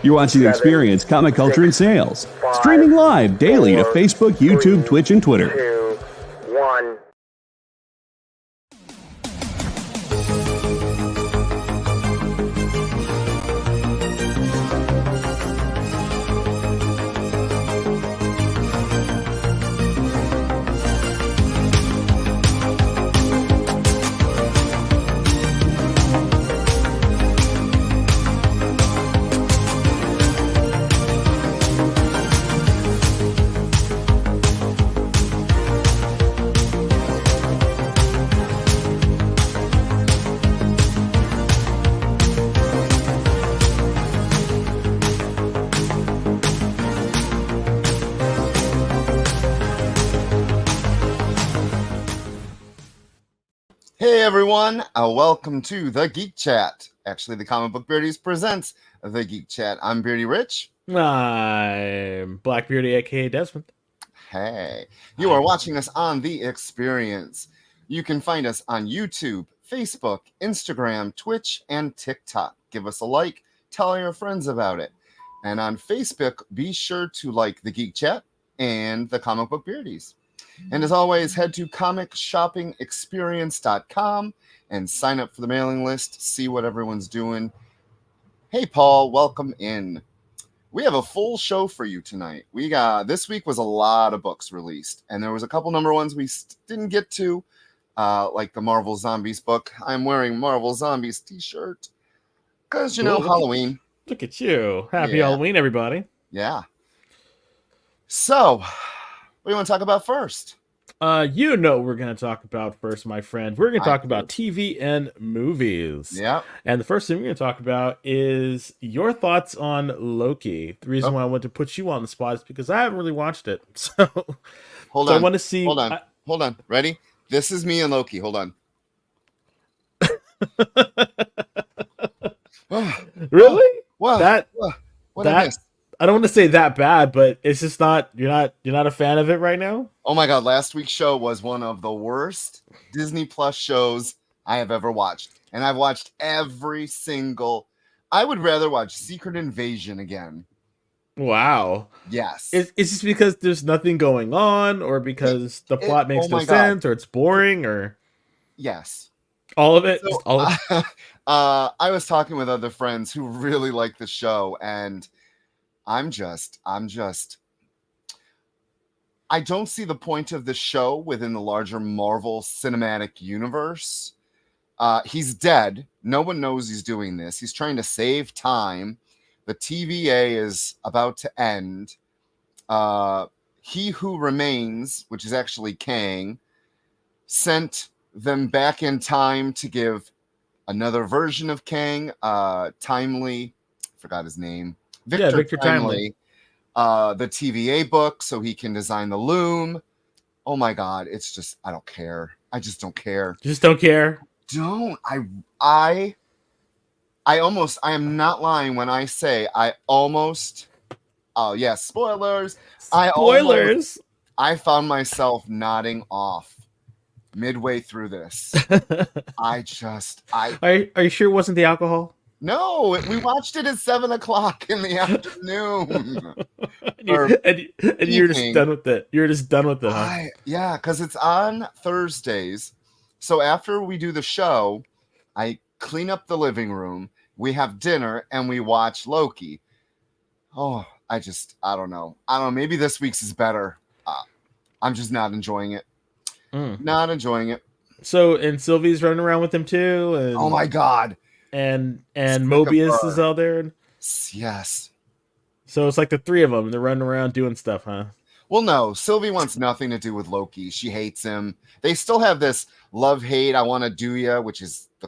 You're watching Experience Comic Culture and Sales. Streaming live daily to Facebook, YouTube, Twitch, and Twitter. 2, 1. Hey everyone, welcome to the Geek Chat. Actually, the Comic Book Beardies presents the Geek Chat. I'm Beardy Rich. I'm Black Beardy, aka Desmond. Hey, you are watching us on The Experience. You can find us on YouTube, Facebook, Instagram, Twitch, and TikTok. Give us a like, tell all your friends about it. And on Facebook, be sure to like the Geek Chat and the Comic Book Beardies. And as always, head to comicshoppingexperience.com and sign up for the mailing list, see what everyone's doing. Hey, Paul, welcome in. We have a full show for you tonight. This week was a lot of books released, and there was a couple number ones we didn't get to, like the Marvel Zombies book. I'm wearing Marvel Zombies t-shirt because, Halloween. Look at you. Happy Halloween, everybody. Yeah. So, what do you want to talk about first? We're going to talk about first, my friend. We're going to talk about TV and movies. Yeah. And the first thing we're going to talk about is your thoughts on Loki. The reason why I want to put you on the spot is because I haven't really watched it. So, Hold on. I want to see. Hold on. Ready? This is me and Loki. Hold on. Really? What? I don't want to say that bad, but it's just not. You're not a fan of it right now. Oh my God! Last week's show was one of the worst Disney Plus shows I have ever watched, and I've watched every single. I would rather watch Secret Invasion again. Wow. Yes. Is this because there's nothing going on, or because the plot makes no sense, or it's boring, or yes, all of it? So, all of it? I was talking with other friends who really like the show, and I don't see the point of the show within the larger Marvel Cinematic Universe. He's dead. No one knows he's doing this. He's trying to save time. The TVA is about to end. He Who Remains, which is actually Kang, sent them back in time to give another version of Kang, Timely, forgot his name. Victor Timely. The TVA book so he can design the loom. Oh my God, it's just, I don't care. I just don't care. Just don't care? I am not lying when I say spoilers. Spoilers. I found myself nodding off midway through this. Are you sure it wasn't the alcohol? No, we watched it at 7:00 in the afternoon. and you're just done with it. You're just done with it, huh? Yeah, because it's on Thursdays. So after we do the show, I clean up the living room, we have dinner, and we watch Loki. Oh, I don't know. Maybe this week's is better. I'm just not enjoying it. Not enjoying it. So, and Sylvie's running around with him too. And, oh my God. And Mobius is out there. Yes. So it's like the three of them. They're running around doing stuff, huh? Well, no. Sylvie wants nothing to do with Loki. She hates him. They still have this love-hate, I want to do ya, which is the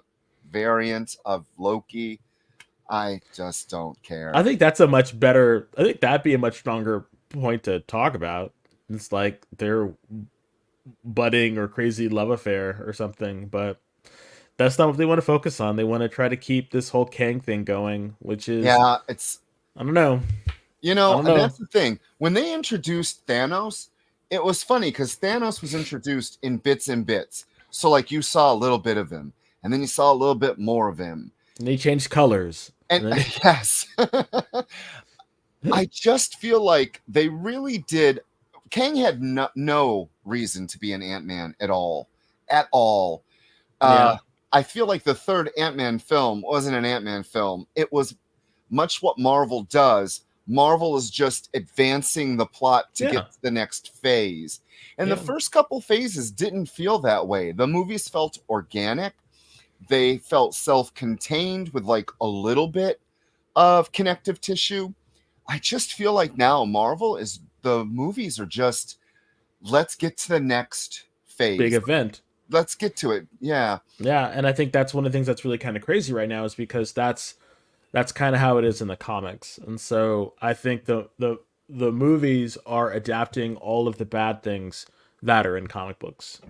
variant of Loki. I just don't care. I think that'd be a much stronger point to talk about. It's like their budding or crazy love affair or something, but that's not what they want to focus on. They want to try to keep this whole Kang thing going, which is... Yeah, I don't know. And that's the thing. When they introduced Thanos, it was funny because Thanos was introduced in bits and bits. So, like, you saw a little bit of him, and then you saw a little bit more of him. And they changed colors. And then yes, I just feel like they really did. Kang had no reason to be an Ant-Man at all. At all. Yeah. I feel like the third Ant-Man film wasn't an Ant-Man film. It was much what Marvel does. Marvel is just advancing the plot to get to the next phase. And the first couple phases didn't feel that way. The movies felt organic. They felt self-contained with like a little bit of connective tissue. I just feel like now the movies are just, let's get to the next phase. Big event. Let's get to it. Yeah. Yeah, and I think that's one of the things that's really kind of crazy right now is because that's kind of how it is in the comics. And so I think the movies are adapting all of the bad things that are in comic books,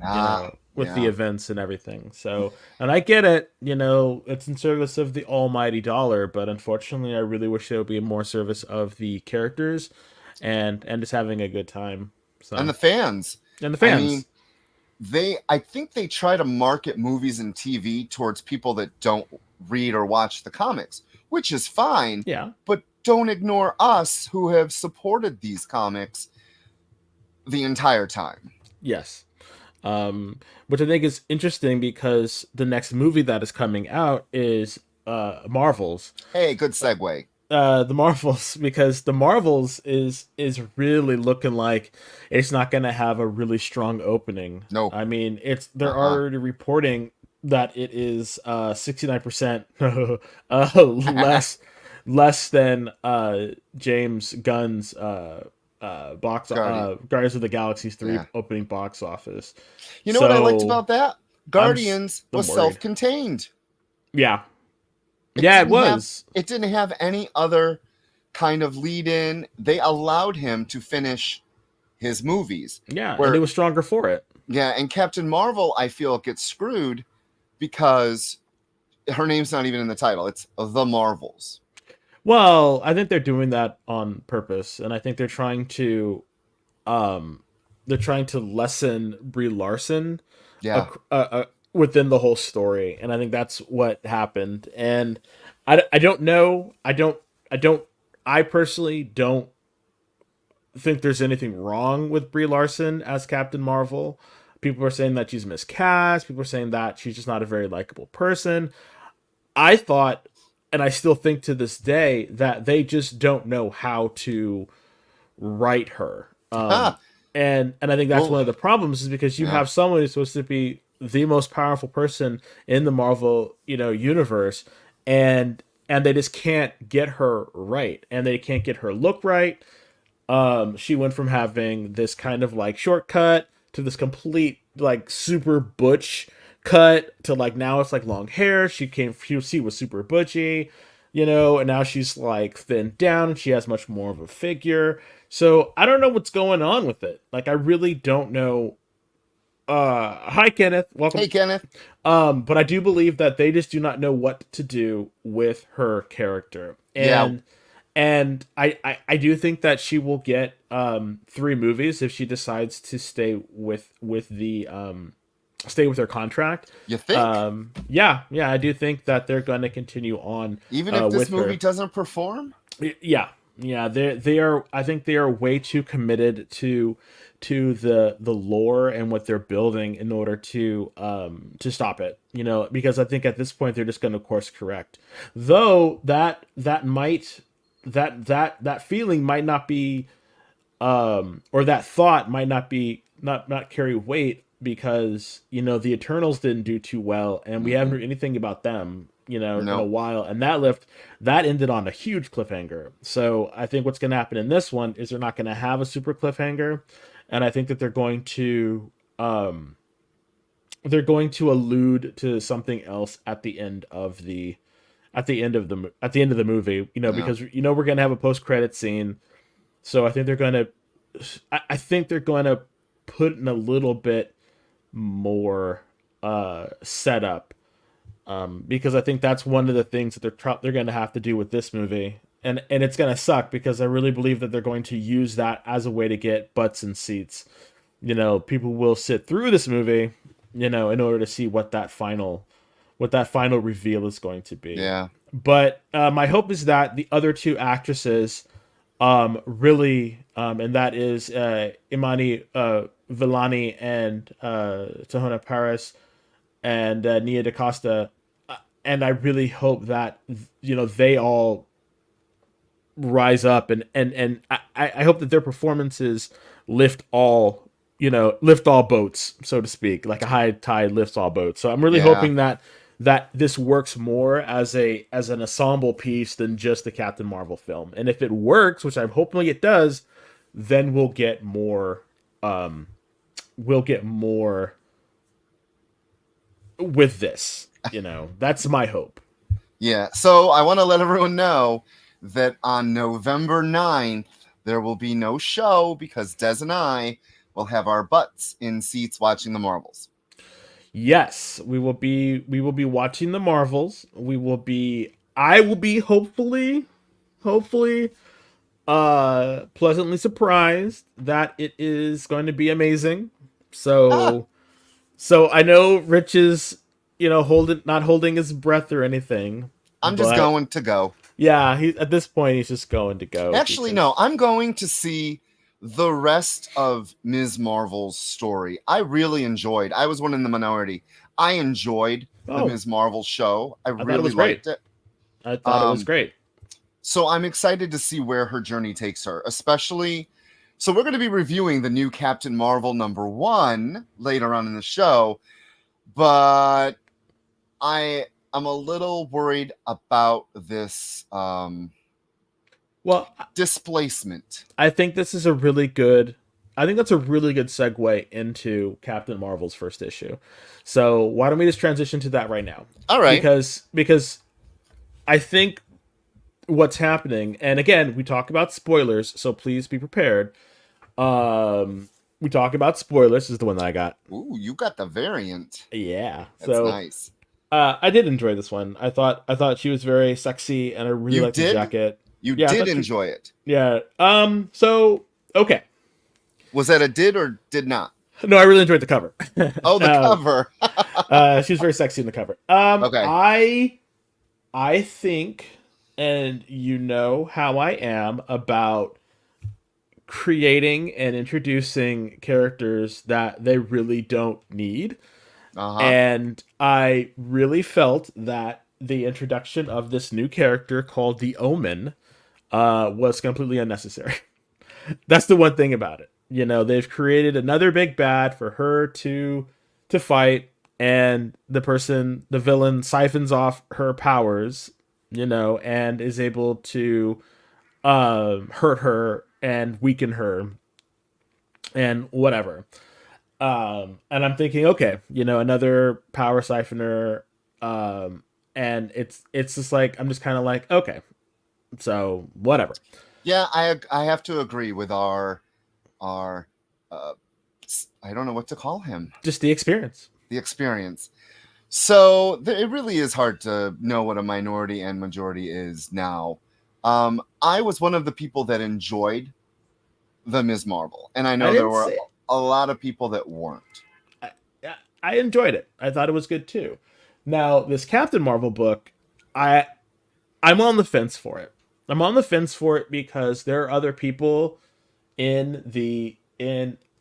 with the events and everything. So, and I get it, it's in service of the almighty dollar, but unfortunately I really wish there would be more service of the characters and just having a good time. So. And the fans. I mean, I think they try to market movies and TV towards people that don't read or watch the comics, which is fine. Yeah. But don't ignore us who have supported these comics the entire time. Yes. Which I think is interesting because the next movie that is coming out is Marvels. Hey, good segue. The Marvels, because the Marvels is really looking like it's not going to have a really strong opening. No. I mean, they're already reporting that it is 69% less than James Gunn's Guardians of the Galaxy 3 opening box office. You know what I liked about that? Guardians was self-contained. Yeah. It was. It didn't have any other kind of lead in. They allowed him to finish his movies. Yeah, and it was stronger for it. Yeah, and Captain Marvel, I feel, gets screwed because her name's not even in the title. It's The Marvels. Well, I think they're doing that on purpose, and I think they're trying to lessen Brie Larson. Yeah. Within the whole story, and I think that's what happened. And I don't know. I personally don't think there's anything wrong with Brie Larson as Captain Marvel. People are saying that she's miscast. People are saying that she's just not a very likable person. I thought, and I still think to this day, that they just don't know how to write her. And I think that's one of the problems, is because you have someone who's supposed to be the most powerful person in the Marvel, universe, and they just can't get her right, and they can't get her look right. She went from having this kind of like shortcut to this complete like super butch cut to like now it's like long hair. She was super butchy, and now she's like thinned down and she has much more of a figure. So I don't know what's going on with it. Like, I really don't know. Hi, Kenneth. Welcome. Hey, Kenneth. But I do believe that they just do not know what to do with her character. And I do think that she will get 3 movies if she decides to stay with her contract. You think? Yeah, I do think that they're going to continue on. Even if this movie doesn't perform? Yeah. They are. I think they are way too committed to the lore and what they're building in order to stop it. Because I think at this point they're just going to course correct. Though that feeling might not be, or that thought might not be not carry weight, because the Eternals didn't do too well, and we haven't heard anything about them in a while, and that ended on a huge cliffhanger. So I think what's going to happen in this one is they're not going to have a super cliffhanger, and I think that they're going to allude to something else at the end of the movie, because we're going to have a post-credit scene. So I think they're going to put in a little bit more setup, because I think that's one of the things that they're going to have to do with this movie, and it's going to suck, because I really believe that they're going to use that as a way to get butts in seats. People will sit through this movie, in order to see what that final final reveal is going to be. Yeah. But my hope is that the other two actresses really, and that is Imani Villani and Tahona Paris and Nia DaCosta, and I really hope that they all rise up and I hope that their performances lift all boats, so to speak, like a high tide lifts all boats. So I'm really hoping that this works more as an ensemble piece than just the Captain Marvel film. And if it works, which I'm hoping it does, then we'll get more with this. That's my hope. Yeah. So I want to let everyone know that on November 9th, there will be no show because Des and I will have our butts in seats watching the Marvels. Yes, we will be watching the Marvels. I will be hopefully pleasantly surprised that it is going to be amazing. So I know Rich is not holding his breath or anything. I'm just going to go. Yeah, at this point he's just going to go. Actually, no, I'm going to see the rest of Ms. Marvel's story. I really enjoyed. I was one in the minority. I enjoyed the Ms. Marvel show. I really liked it. I thought it was great. So I'm excited to see where her journey takes her, especially. So we're going to be reviewing the new Captain Marvel #1 later on in the show, but I'm a little worried about this displacement. I think that's a really good segue into Captain Marvel's first issue. So why don't we just transition to that right now? All right. Because I think what's happening, and again, we talk about spoilers, so please be prepared. We talk about spoilers. This is the one that I got. Ooh, you got the variant. Yeah. That's nice. I did enjoy this one. I thought she was very sexy, and I really liked the jacket. You did enjoy it. Yeah. So okay. Was that a did or did not? No, I really enjoyed the cover. Oh, the cover. She was very sexy in the cover. Okay. I think, and how I am about creating and introducing characters that they really don't need. And I really felt that the introduction of this new character called the Omen was completely unnecessary. That's the one thing about it. They've created another big bad for her to fight, and the villain siphons off her powers, and is able to hurt her and weaken her and whatever. And I'm thinking, okay, another power siphoner, and it's just like, I'm just kind of like, okay, so whatever. Yeah, I have to agree with our I don't know what to call him. Just the experience. The experience. So it really is hard to know what a minority and majority is now. I was one of the people that enjoyed the Ms. Marvel, and I know there were a lot of people that weren't. I enjoyed it. I thought it was good too. Now, this Captain Marvel book, I'm on the fence for it. I'm on the fence for it because there are other people in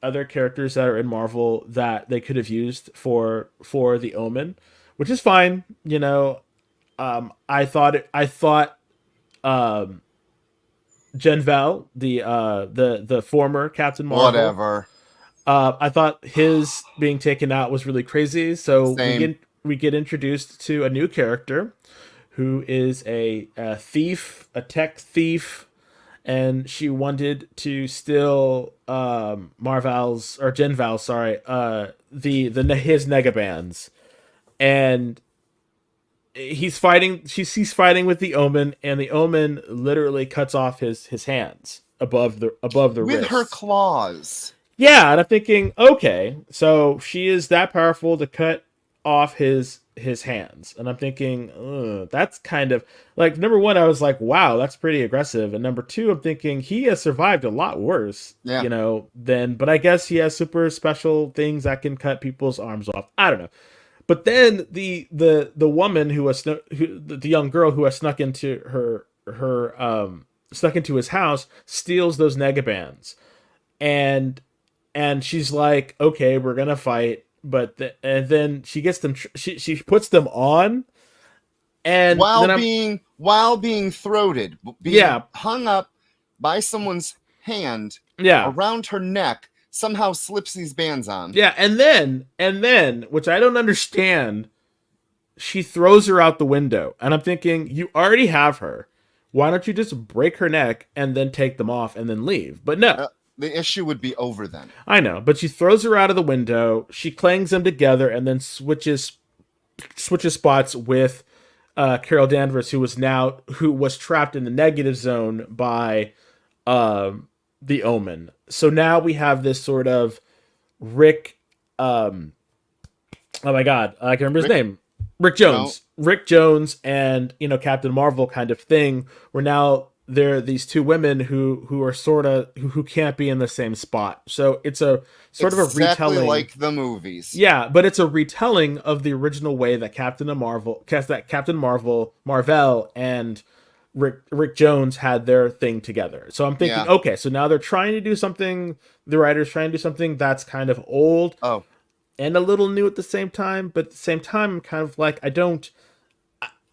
other characters that are in Marvel that they could have used for the Omen, which is fine. I thought Jen Val, the former Captain Marvel, whatever. I thought his being taken out was really crazy. So we get introduced to a new character who is a thief, a tech thief, and she wanted to steal Jen Val's, his negabands, and he's fighting with the Omen, and the Omen literally cuts off his hands above the with wrists. Her claws. Yeah, and I'm thinking, okay, so she is that powerful to cut off his hands. And I'm thinking, that's kind of like, number one, I was like, wow, that's pretty aggressive. And number two, I'm thinking he has survived a lot worse, but I guess he has super special things that can cut people's arms off. I don't know. But then the woman the young girl who has snuck into his house steals those negabands, and she's like, okay, we're gonna fight, and then she gets them, she puts them on, and while being throated, being hung up by someone's hand around her neck, somehow slips these bands on. Yeah, and then, which I don't understand, she throws her out the window. And I'm thinking, you already have her. Why don't you just break her neck and then take them off and then leave? But no. The issue would be over then. I know, but she throws her out of the window. She clangs them together and then switches spots with Carol Danvers, who was trapped in the negative zone by the Omen. So now we have this sort of Rick, oh my god, I can remember his name, Rick Jones. No. Rick Jones and, Captain Marvel kind of thing, where now there are these two women who are sort of who can't be in the same spot. So it's a sort of a retelling, like the movies. Yeah, but it's a retelling of the original way that Captain Marvel and Rick Jones had their thing together. So I'm thinking, okay, so now they're trying to do something. The writer's trying to do something that's kind of old, and a little new at the same time. But at the same time, I'm kind of like, I don't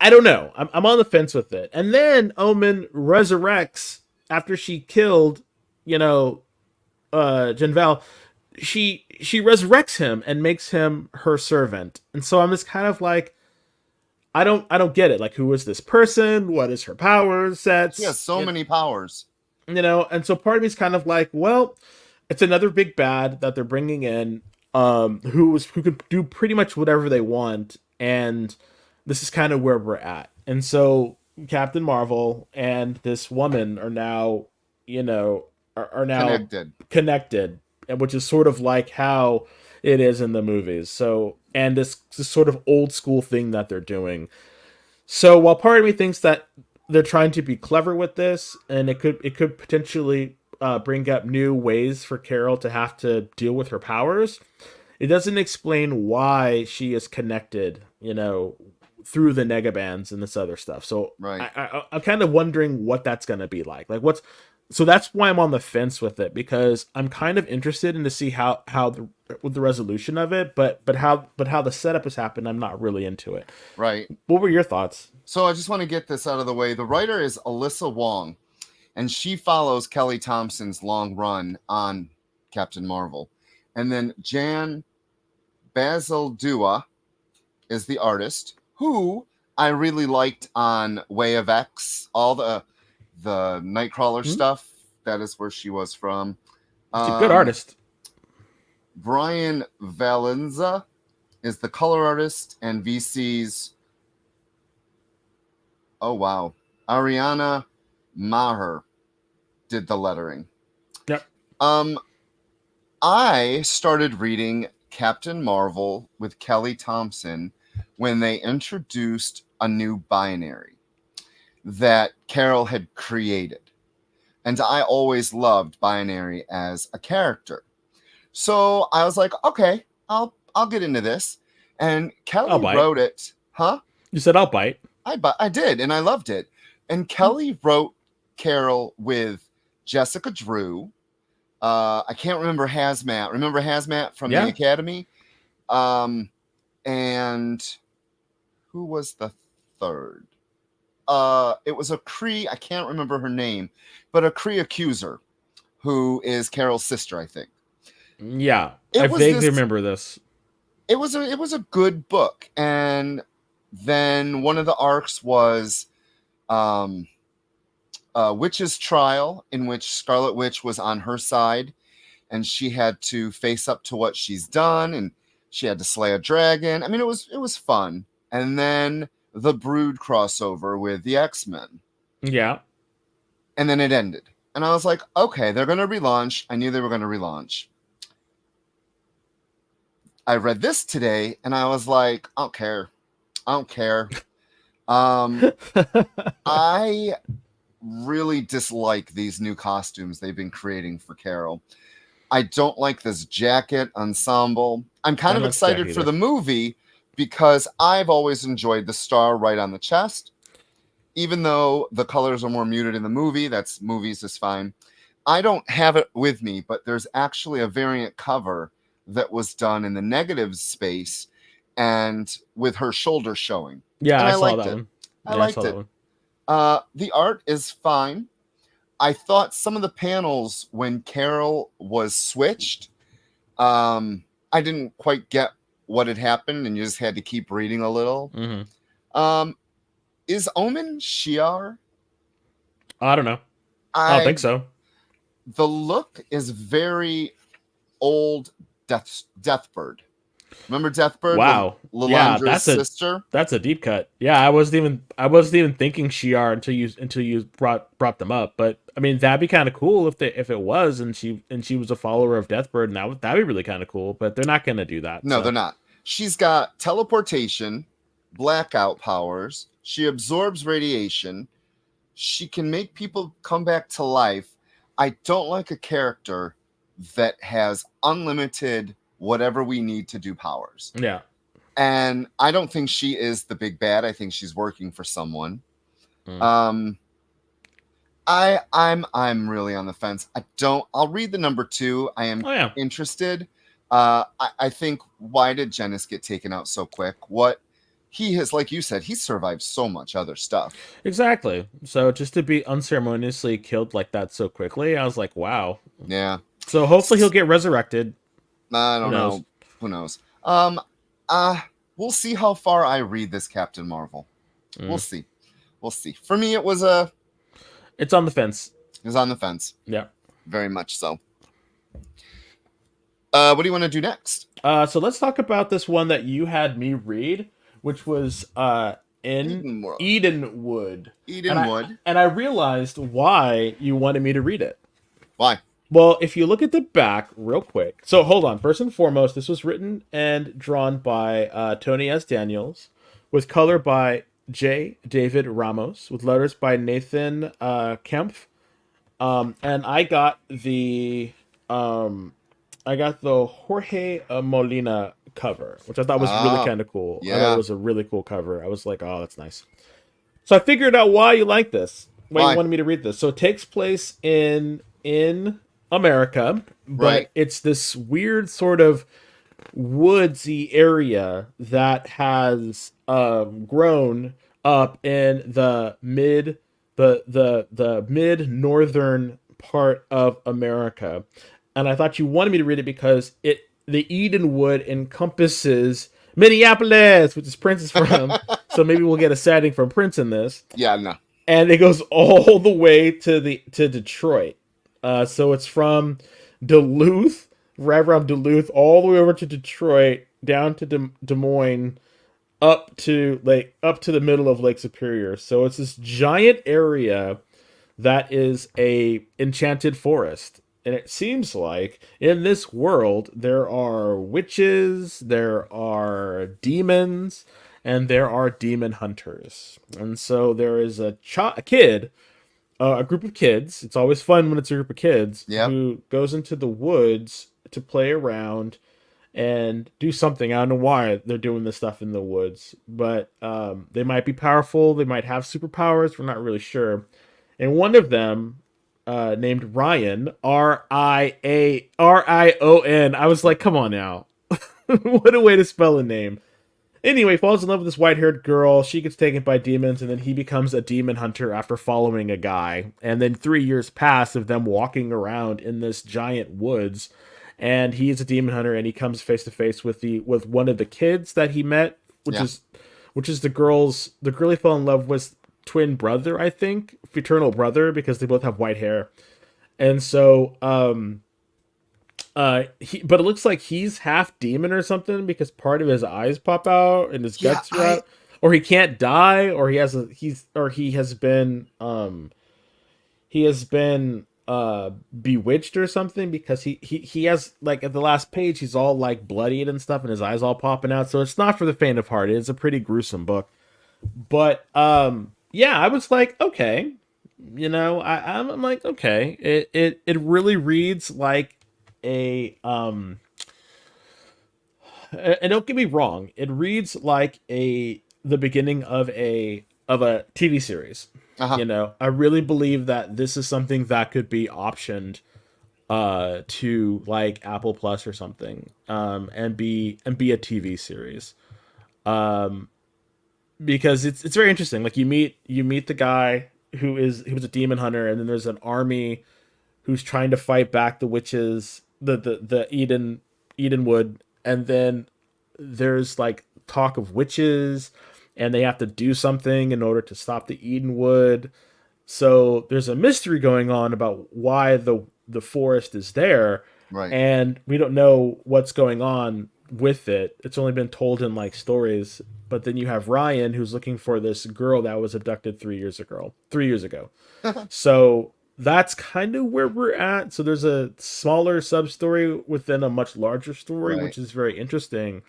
know. I'm on the fence with it. And then Omen resurrects after she killed, Janvel. She resurrects him and makes him her servant. And so I'm just kind of like, I don't get it. Like, who is this person? What is her power sets? She has so many powers. And so part of me is kind of like, well, it's another big bad that they're bringing in, who can do pretty much whatever they want, and this is kind of where we're at. And so Captain Marvel and this woman are now, connected, which is sort of like how it is in the movies. So, and this sort of old school thing that they're doing. So while part of me thinks that they're trying to be clever with this, and it could potentially bring up new ways for Carol to have to deal with her powers, it doesn't explain why she is connected, through the negabands and this other stuff. So right. I'm kind of wondering what that's going to be like. So that's why I'm on the fence with it, because I'm kind of interested in to see how the resolution of it, but how the setup has happened, I'm not really into it. Right. What were your thoughts? So I just want to get this out of the way. The writer is Alyssa Wong, and she follows Kelly Thompson's long run on Captain Marvel. And then Jan Bazaldua is the artist, who I really liked on Way of X, all the Nightcrawler stuff. That is where she was from. She's a good artist. Brian Valenza is the color artist, and VC's Ariana Maher did the lettering. Yep. I started reading Captain Marvel with Kelly Thompson when they introduced a new binary that Carol had created. And I always loved binary as a character. So I was like, okay, I'll get into this. And Kelly wrote it. Huh? You said I'll bite. I did, and I loved it. And Kelly wrote Carol with Jessica Drew. I can't remember Hazmat. Remember Hazmat from the Academy? And who was the third? It was a Kree. I can't remember her name, but a Kree accuser who is Carol's sister, I think. Yeah, I vaguely remember this. It was a good book, and then one of the arcs was Witch's Trial, in which Scarlet Witch was on her side, and she had to face up to what she's done, and she had to slay a dragon. I mean, it was fun. And then the Brood crossover with the X-Men. Yeah. And then it ended. And I was like, okay, they're going to relaunch. I knew they were going to relaunch. I read this today, and I was like, I don't care. I really dislike these new costumes they've been creating for Carol. I don't like this jacket ensemble. I'm kind of excited for the movie, because I've always enjoyed the star right on the chest. Even though the colors are more muted in the movie, movies is fine. I don't have it with me, but there's actually a variant cover that was done in the negative space and with her shoulder showing. Yeah, and I saw liked that it. one. I Yeah, liked I saw it. that one. The art is fine. I thought some of the panels when Carol was switched, I didn't quite get what had happened, and you just had to keep reading a little. Mm-hmm. Is Omen Shi'ar? I don't know. I don't think so. The look is very old Deathbird. Remember Deathbird? Wow. Yeah, Lilandra's sister. That's a deep cut. Yeah, I wasn't even thinking Shi'ar until you brought them up. But I mean, that'd be kind of cool if it was and she was a follower of Deathbird, and that'd be really kind of cool. But they're not gonna do that. No, they're not. She's got teleportation, blackout powers. She absorbs radiation. She can make people come back to life. I don't like a character that has unlimited whatever we need to do powers. Yeah. And I don't think she is the big bad. I think she's working for someone. I'm really on the fence. I'll read the number 2. I am interested. I think, why did Genis get taken out so quick? What he has, like you said, he survived so much other stuff. Exactly. So just to be unceremoniously killed like that so quickly, I was like, wow. Yeah. So hopefully he'll get resurrected. I don't know. Who knows? We'll see how far I read this Captain Marvel. We'll see. For me, it's on the fence. It's on the fence. Yeah. Very much so. What do you want to do next? So let's talk about this one that you had me read, which was Edenwood. And I realized why you wanted me to read it. Why? Well, if you look at the back real quick. So hold on. First and foremost, this was written and drawn by Tony S. Daniels, with color by J. David Ramos, with letters by Nathan Kempf. And I got the Jorge Molina cover, which I thought was really kind of cool. Yeah. I thought it was a really cool cover. I was like, oh, that's nice. So I figured out why you like this. Why you wanted me to read this. So it takes place in America, but right. It's this weird sort of woodsy area that has grown up in the mid northern part of America. And I thought you wanted me to read it because the Edenwood encompasses Minneapolis, which is Prince's from. So maybe we'll get a sighting from Prince in this. Yeah, no. And it goes all the way to Detroit. So it's from Duluth, right around Duluth, all the way over to Detroit, down to Des Moines, up to the middle of Lake Superior. So it's this giant area that is a enchanted forest. And it seems like in this world, there are witches, there are demons, and there are demon hunters. And so there is a group of kids. It's always fun when it's a group of kids who goes into the woods to play around and do something. I don't know why they're doing this stuff in the woods, but they might be powerful. They might have superpowers. We're not really sure. And one of them, named Ryan, Rion. I was like, come on now. What a way to spell a name. Anyway, falls in love with this white-haired girl. She gets taken by demons, and then he becomes a demon hunter after following a guy. And then 3 years pass of them walking around in this giant woods, and he's a demon hunter, and he comes face to face with one of the kids that he met, which is the girl he fell in love with. Twin brother, I think, fraternal brother, because they both have white hair. And so but it looks like he's half demon or something, because part of his eyes pop out and his guts are out, or he can't die, or he has been bewitched or something, because he has, like, at the last page he's all like bloodied and stuff and his eyes all popping out. So it's not for the faint of heart. It's a pretty gruesome book. But yeah, I was like, okay, I'm like, okay, it really reads like a and don't get me wrong, it reads like the beginning of a TV series. I really believe that this is something that could be optioned to like Apple Plus or something, and be a TV series. Because it's very interesting. Like you meet the guy who was a demon hunter, and then there's an army who's trying to fight back the witches, the Edenwood, and then there's like talk of witches, and they have to do something in order to stop the Edenwood. So there's a mystery going on about why the forest is there, Right. and we don't know what's going on with it. It's only been told in like stories. But then you have Ryan, who's looking for this girl that was abducted 3 years ago. So that's kind of where we're at. So there's a smaller sub story within a much larger story, Right. which is very interesting.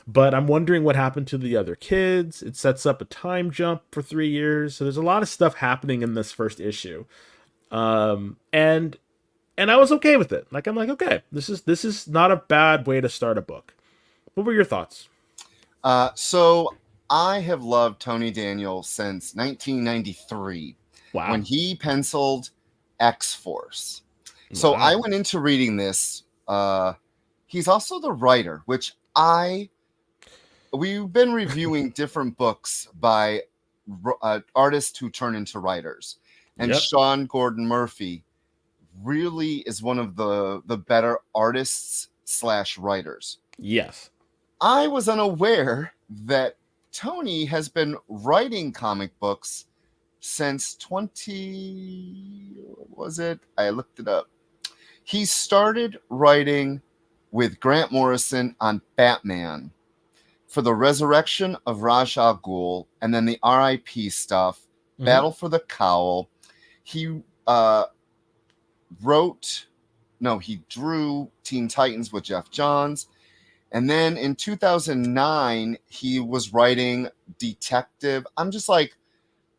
But I'm wondering what happened to the other kids. It sets up a time jump for 3 years. So there's a lot of stuff happening in this first issue. And I was okay with it. Like, I'm like, okay, this is not a bad way to start a book. What were your thoughts? So I have loved Tony Daniel since 1993. Wow. When he penciled X-Force. So Wow. I went into reading this. He's also the writer, which we've been reviewing different books by artists who turn into writers. And Yep. Sean Gordon Murphy really is one of the better artists / writers. Yes. I was unaware that Tony has been writing comic books since I looked it up. He started writing with Grant Morrison on Batman for the Resurrection of Ra's al Ghul, and then the R.I.P. stuff, Mhm. Battle for the Cowl. He drew Teen Titans with Jeff Johns. And then in 2009, he was writing Detective. I'm just like,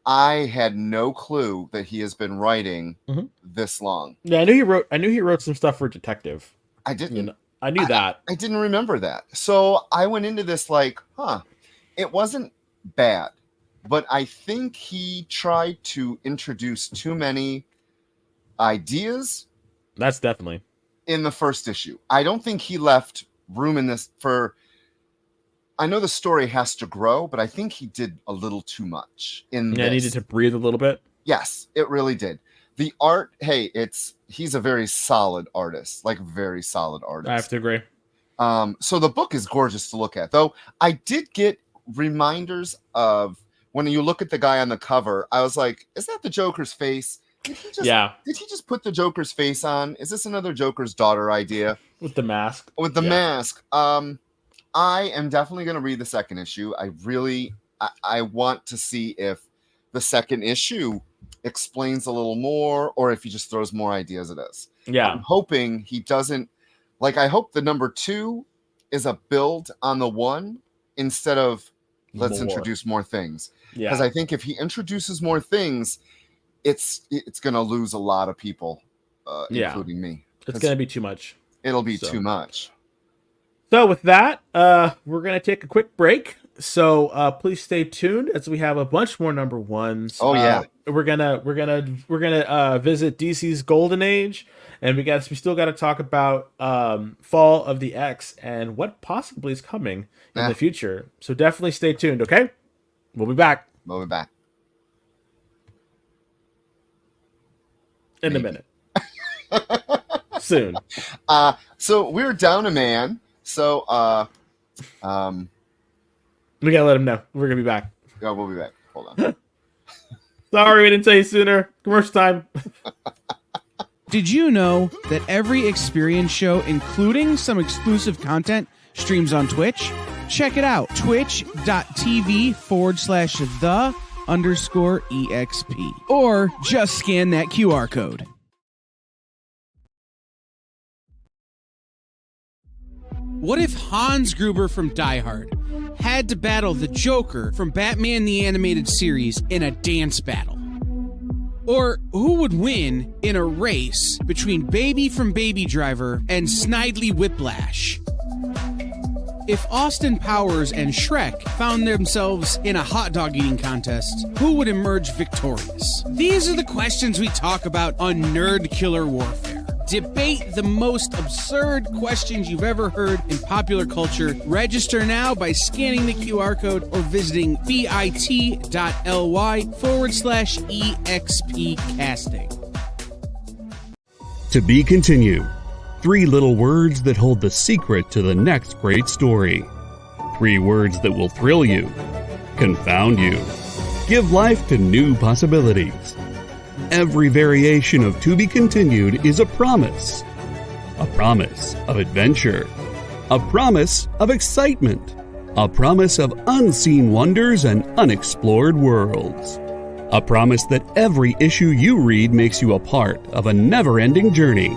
I had no clue that he has been writing Mhm. this long. Yeah, I knew he wrote some stuff for Detective. I didn't. You know, I knew that. I didn't remember that. So I went into this like, it wasn't bad, but I think he tried to introduce too many ideas That's definitely. in the first issue. I don't think he left room in this for. I know the story has to grow, but I think he did a little too much in Yeah, I this. needed to breathe a little bit. Yes, it really did. The art, he's a very solid artist, like very solid artist. I have to agree. So the book is gorgeous to look at, though. I did get reminders of when you look at the guy on the cover. I was like, is that the Joker's face? Did he just put the Joker's face on? Is this another Joker's daughter idea? With the mask. With the mask. I am definitely going to read the second issue. I want to see if the second issue explains a little more, or if he just throws more ideas at us. Yeah. I'm hoping he doesn't. Like, I hope the number 2 is a build on the 1 instead of let's introduce more things. Yeah. Because I think if he introduces more things, it's going to lose a lot of people, including me. It's going to be too much. It'll be too much. So with that, we're going to take a quick break. So please stay tuned as we have a bunch more number ones. Oh yeah. We're gonna visit DC's Golden Age, and we still got to talk about Fall of the X and what possibly is coming in the future. So definitely stay tuned. Okay, we'll be back. In a minute. Soon. So we're down a man. So we gotta let him know we're gonna be back. Oh, we'll be back. Hold on. Sorry we didn't tell you sooner. Commercial time. Did you know that every experience show, including some exclusive content, streams on Twitch? Check it out. Twitch.tv/the_EXP. Or just scan that QR code. What if Hans Gruber from Die Hard had to battle the Joker from Batman the Animated Series in a dance battle? Or who would win in a race between Baby from Baby Driver and Snidely Whiplash? If Austin Powers and Shrek found themselves in a hot dog eating contest, who would emerge victorious? These are the questions we talk about on Nerd Killer Warfare. Debate the most absurd questions you've ever heard in popular culture. Register now by scanning the QR code or visiting bit.ly/EXP casting. To be continued. 3 little words that hold the secret to the next great story. 3 words that will thrill you, confound you, give life to new possibilities. Every variation of To Be Continued is a promise of adventure, a promise of excitement, a promise of unseen wonders and unexplored worlds, a promise that every issue you read makes you a part of a never-ending journey.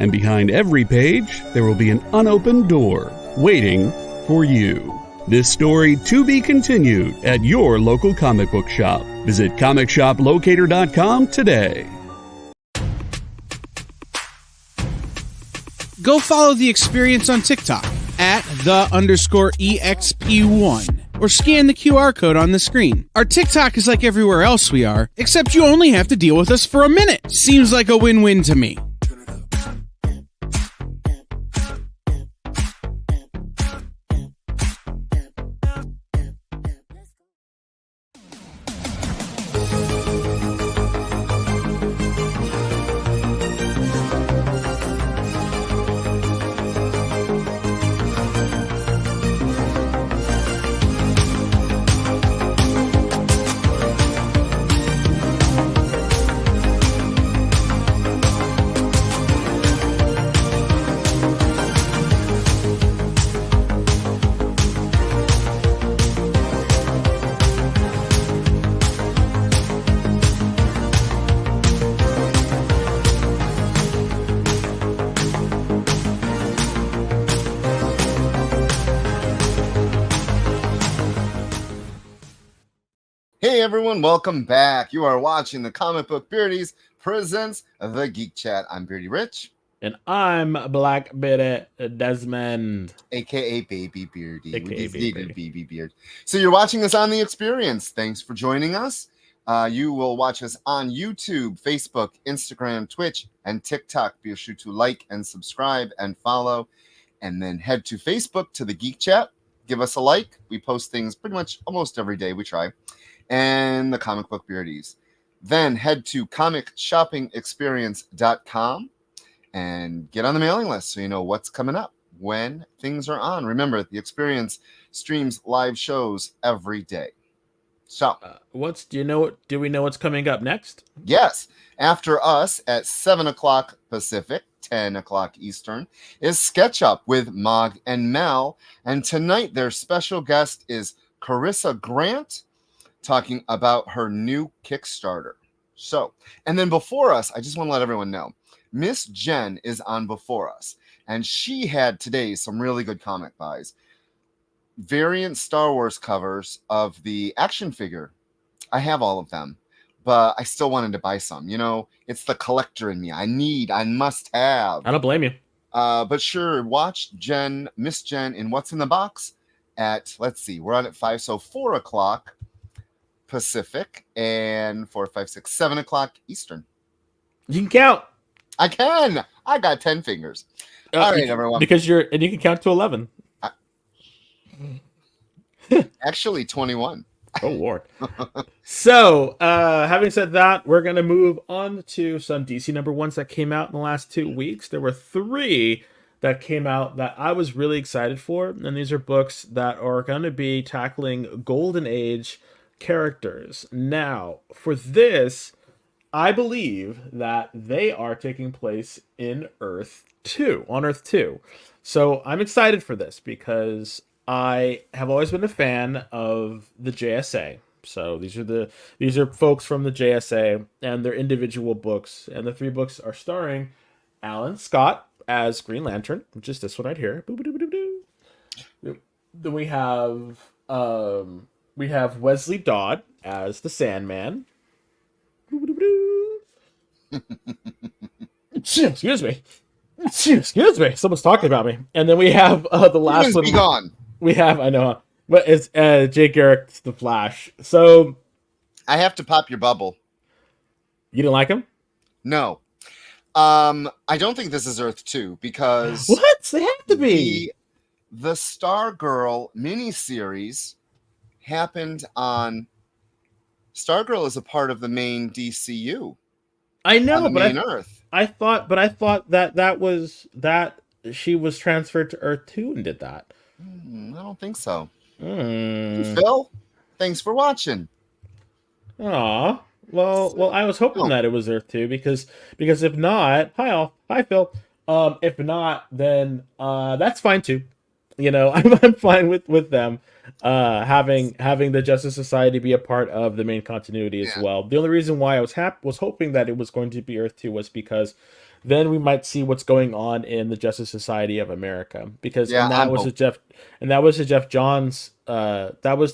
And behind every page, there will be an unopened door waiting for you. This story to be continued at your local comic book shop. Visit comicshoplocator.com today. Go follow the experience on TikTok at @the_EXP1 or scan the QR code on the screen. Our TikTok is like everywhere else we are, except you only have to deal with us for a minute. Seems like a win-win to me. Hey everyone, welcome back. You are watching the Comic Book Beardies presents the Geek Chat. I'm Beardy Rich. And I'm Black Bearded Desmond. AKA Baby Beardy. AKA We just Baby needed Baby Beard. So you're watching us on The Experience. Thanks for joining us. You will watch us on YouTube, Facebook, Instagram, Twitch, and TikTok. Be sure to like and subscribe and follow. And then head to Facebook to the Geek Chat. Give us a like. We post things pretty much almost every day. We try. And the Comic Book Beardies. Then head to comicshoppingexperience.com and get on the mailing list so you know what's coming up when things are on. Remember, the Experience streams live shows every day. So, do we know what's coming up next? yes, after us at 7 o'clock Pacific, 10 o'clock Eastern, is Sketch Up with Mog and Mel. And tonight, their special guest is Carissa Grant, talking about her new Kickstarter. So, and then before us, I just want to let everyone know, Miss Jen is on before us, and she had today some really good comic buys. Variant Star Wars covers of the action figure. I have all of them, but I still wanted to buy some. You know, it's the collector in me. I must have. I don't blame you. But sure, watch Miss Jen in What's in the Box at, let's see, we're on at 5, so 4 o'clock Pacific, and 4, 5, 6, 7 o'clock Eastern. You can count. I can. I got 10 fingers. All right, everyone. Because you can count to 11. Actually, 21. Oh, Lord. So, having said that, we're going to move on to some DC number ones that came out in the last 2 weeks. There were 3 that came out that I was really excited for, and these are books that are going to be tackling Golden Age characters. Now, for this, I believe that they are taking place in Earth 2, on Earth 2. So I'm excited for this because I have always been a fan of the JSA. So these are folks from the JSA and their individual books, and the 3 books are starring Alan Scott as Green Lantern, which is this one right here. Then we have Wesley Dodd as the Sandman. Excuse me. Someone's talking about me. And then we have the last one. Be gone. We have, I know, but it's Jay Garrick's The Flash. So I have to pop your bubble. you didn't like him? No. I don't think this is Earth 2 because What? They have to be. the Stargirl miniseries happened on. Stargirl is a part of the main DCU. I On know, the but main Earth. I thought that she was transferred to Earth 2 and did that. I don't think so. Hmm. Phil, thanks for watching. Aw. Well, I was hoping that it was Earth 2 because if not, hi Phil. If not, then that's fine too. You know, I'm fine with them having the Justice Society be a part of the main continuity as well. The only reason why I was hoping that it was going to be Earth 2 was because then we might see what's going on in the Justice Society of America, because that was the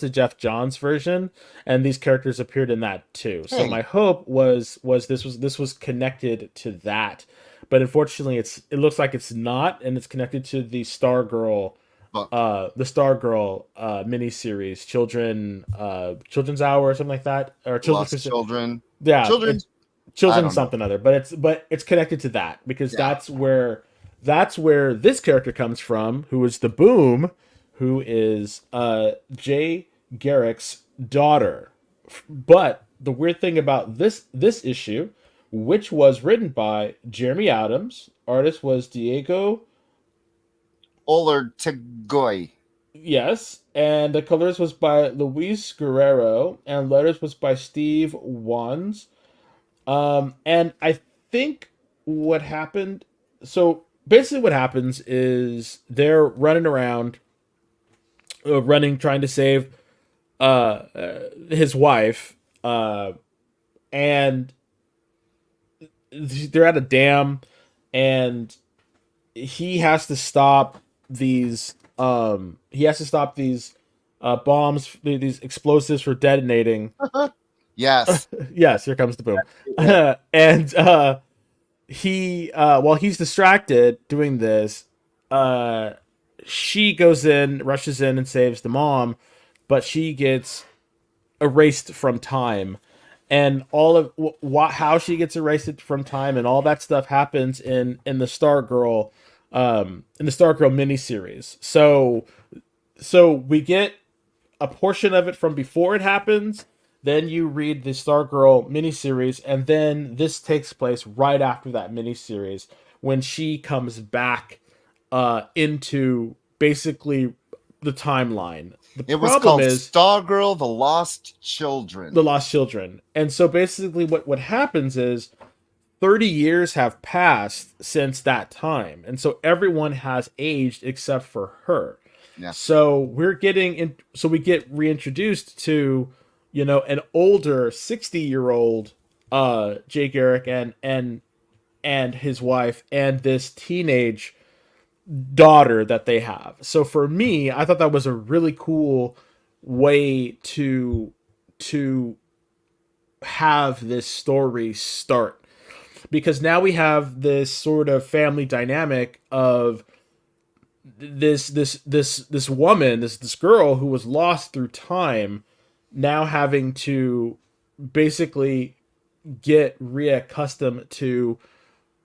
Jeff Johns version, and these characters appeared in that too. So my hope was this was connected to that, but unfortunately it looks like it's not, and it's connected to the Stargirl miniseries, Children's Hour or something like that, or Children. Yeah, Children something other, but it's connected to that because that's where this character comes from, who is the Boom, who is Jay Garrick's daughter. But the weird thing about this issue, which was written by Jeremy Adams, artist was Diego Olortegui. Yes, and the colors was by Luis Guerrero, and letters was by Steve Wands. And I think what happened, so basically what happens is they're running around, trying to save his wife, and they're at a dam, and he has to stop these bombs, these explosives for detonating. Yes. Yes, here comes the boom. And he while he's distracted doing this, she rushes in and saves the mom, but she gets erased from time. And all of how she gets erased from time and all that stuff happens in the Stargirl miniseries. So we get a portion of it from before it happens. Then you read the Stargirl miniseries, and then this takes place right after that miniseries when she comes back into basically the timeline. It was called Stargirl: The Lost Children. The Lost Children. And so basically what happens is 30 years have passed since that time. And so everyone has aged except for her. Yeah. So we get reintroduced to, you know, an older 60-year-old Jay Garrick and his wife and this teenage daughter that they have. So for me, I thought that was a really cool way to have this story start, because now we have this sort of family dynamic of this woman, this girl who was lost through time, now having to basically get reaccustomed to,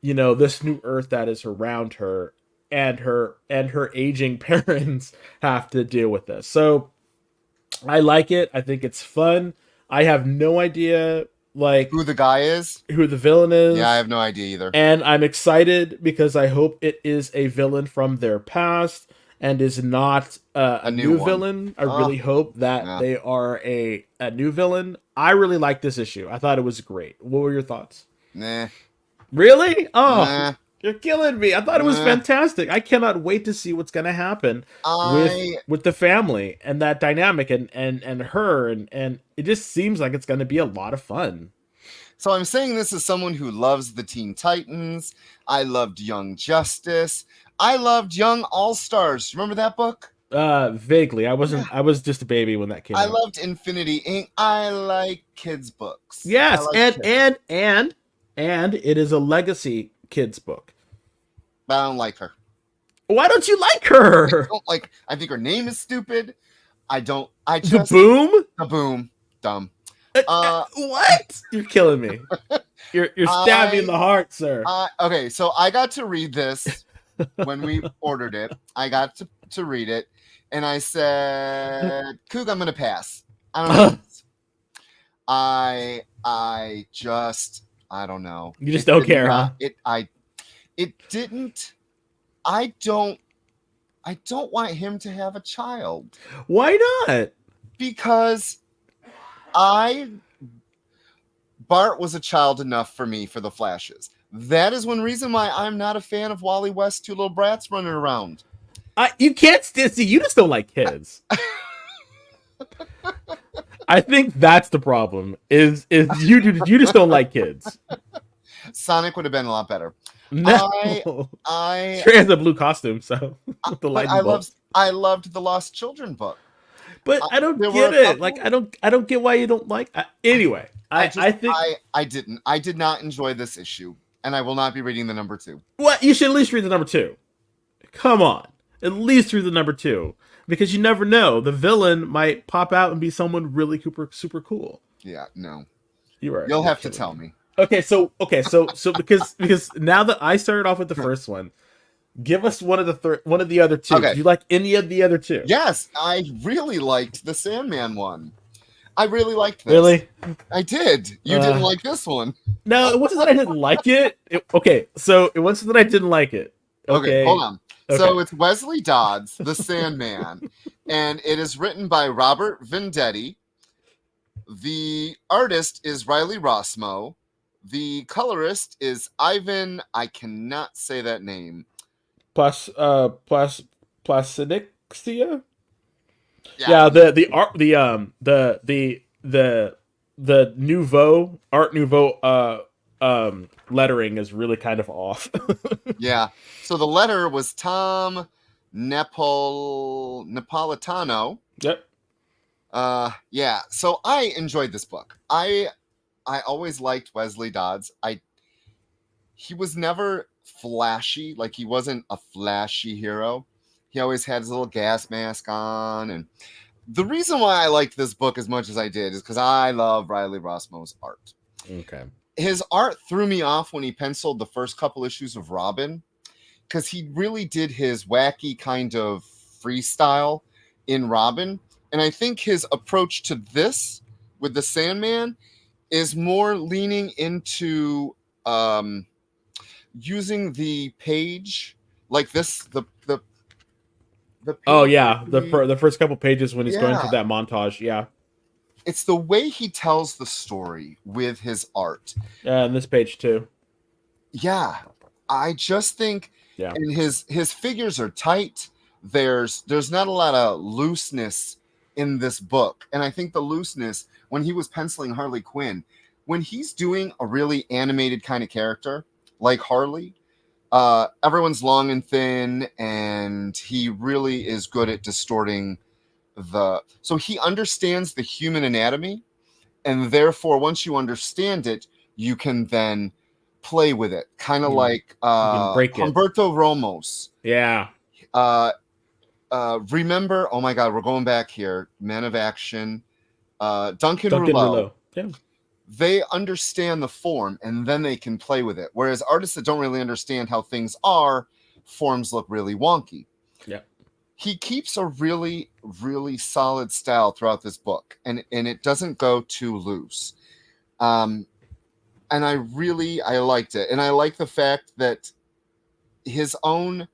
you know, this new Earth that is around her, and her aging parents have to deal with this. So I like it. I think it's fun. I have no idea who the guy is, who the villain is. Yeah, I have no idea either. And I'm excited because I hope it is a villain from their past and is not a new villain. I really hope that they are a new villain. I really like this issue. I thought it was great. What were your thoughts? Nah. Really? Oh, nah. You're killing me. I thought it was fantastic. I cannot wait to see what's going to happen with the family and that dynamic and her. And it just seems like it's going to be a lot of fun. So I'm saying this as someone who loves the Teen Titans. I loved Young Justice. I loved Young All-Stars. Remember that book? Vaguely. I was just a baby when that came out. I loved Infinity Inc. I like kids' books. Yes, and it is a legacy kids book. But I don't like her. Why don't you like her? I think her name is stupid. I just The Boom? The Boom. Dumb. What? You're killing me. You're stabbing me in the heart, sir. Okay, so I got to read this when we ordered it. I got to read it, and I said, "Coog, I'm gonna pass. I don't know." I don't know. You just don't care, huh? It didn't. I don't want him to have a child. Why not? Because Bart was a child enough for me for the Flashes. That is one reason why I'm not a fan of Wally West's two little brats running around. You can't see. You just don't like kids. I think that's the problem. Is you just don't like kids. Sonic would have been a lot better. No, Trey has a blue costume, so I loved the Lost Children book. But I don't get it. Like I don't get why you don't like. Anyway, I think I did not enjoy this issue, and I will not be reading the number 2. What? You should at least read the number 2. Come on, at least read the number 2, because you never know. The villain might pop out and be someone really super cool. Yeah, no, you'll have to tell me. Okay, so because now that I started off with the first one. Give us one of the other 2. Okay. Do you like any of the other 2? Yes, I really liked the Sandman one. I really liked this. Really? I did. You didn't like this one. No, it wasn't that I didn't like it. So it wasn't that I didn't like it. Okay, hold on. Okay. So it's Wesley Dodds, the Sandman, and it is written by Robert Venditti. The artist is Riley Rossmo. The colorist is Ivan. I cannot say that name. Placidixia? Yeah, the Nouveau Art Nouveau lettering is really kind of off. Yeah. So the letter was Tom Napolitano. Yep. Yeah. So I enjoyed this book. I always liked Wesley Dodds. He was never flashy, like he wasn't a flashy hero. He always had his little gas mask on, and the reason why I liked this book as much as I did is because I love Riley Rossmo's art. Okay. His art threw me off when he penciled the first couple issues of Robin, because he really did his wacky kind of freestyle in Robin, and I think his approach to this with the Sandman is more leaning into using the page like this, the page, the first couple pages when he's going through that montage. Yeah, it's the way he tells the story with his art. And this page too. Yeah, I just think, and his figures are tight. There's not a lot of looseness in this book, and I think the looseness when he was penciling Harley Quinn, when he's doing a really animated kind of character like Harley, everyone's long and thin, and he really is good at distorting so he understands the human anatomy, and therefore once you understand it, you can then play with it, kind of like Humberto Ramos. Yeah. Remember, oh my God, we're going back here. Men of Action, Duncan Rouleau. Yeah. They understand the form, and then they can play with it. Whereas artists that don't really understand how things are, forms look really wonky. Yeah. He keeps a really, really solid style throughout this book, and it doesn't go too loose. And I liked it. And I like the fact that him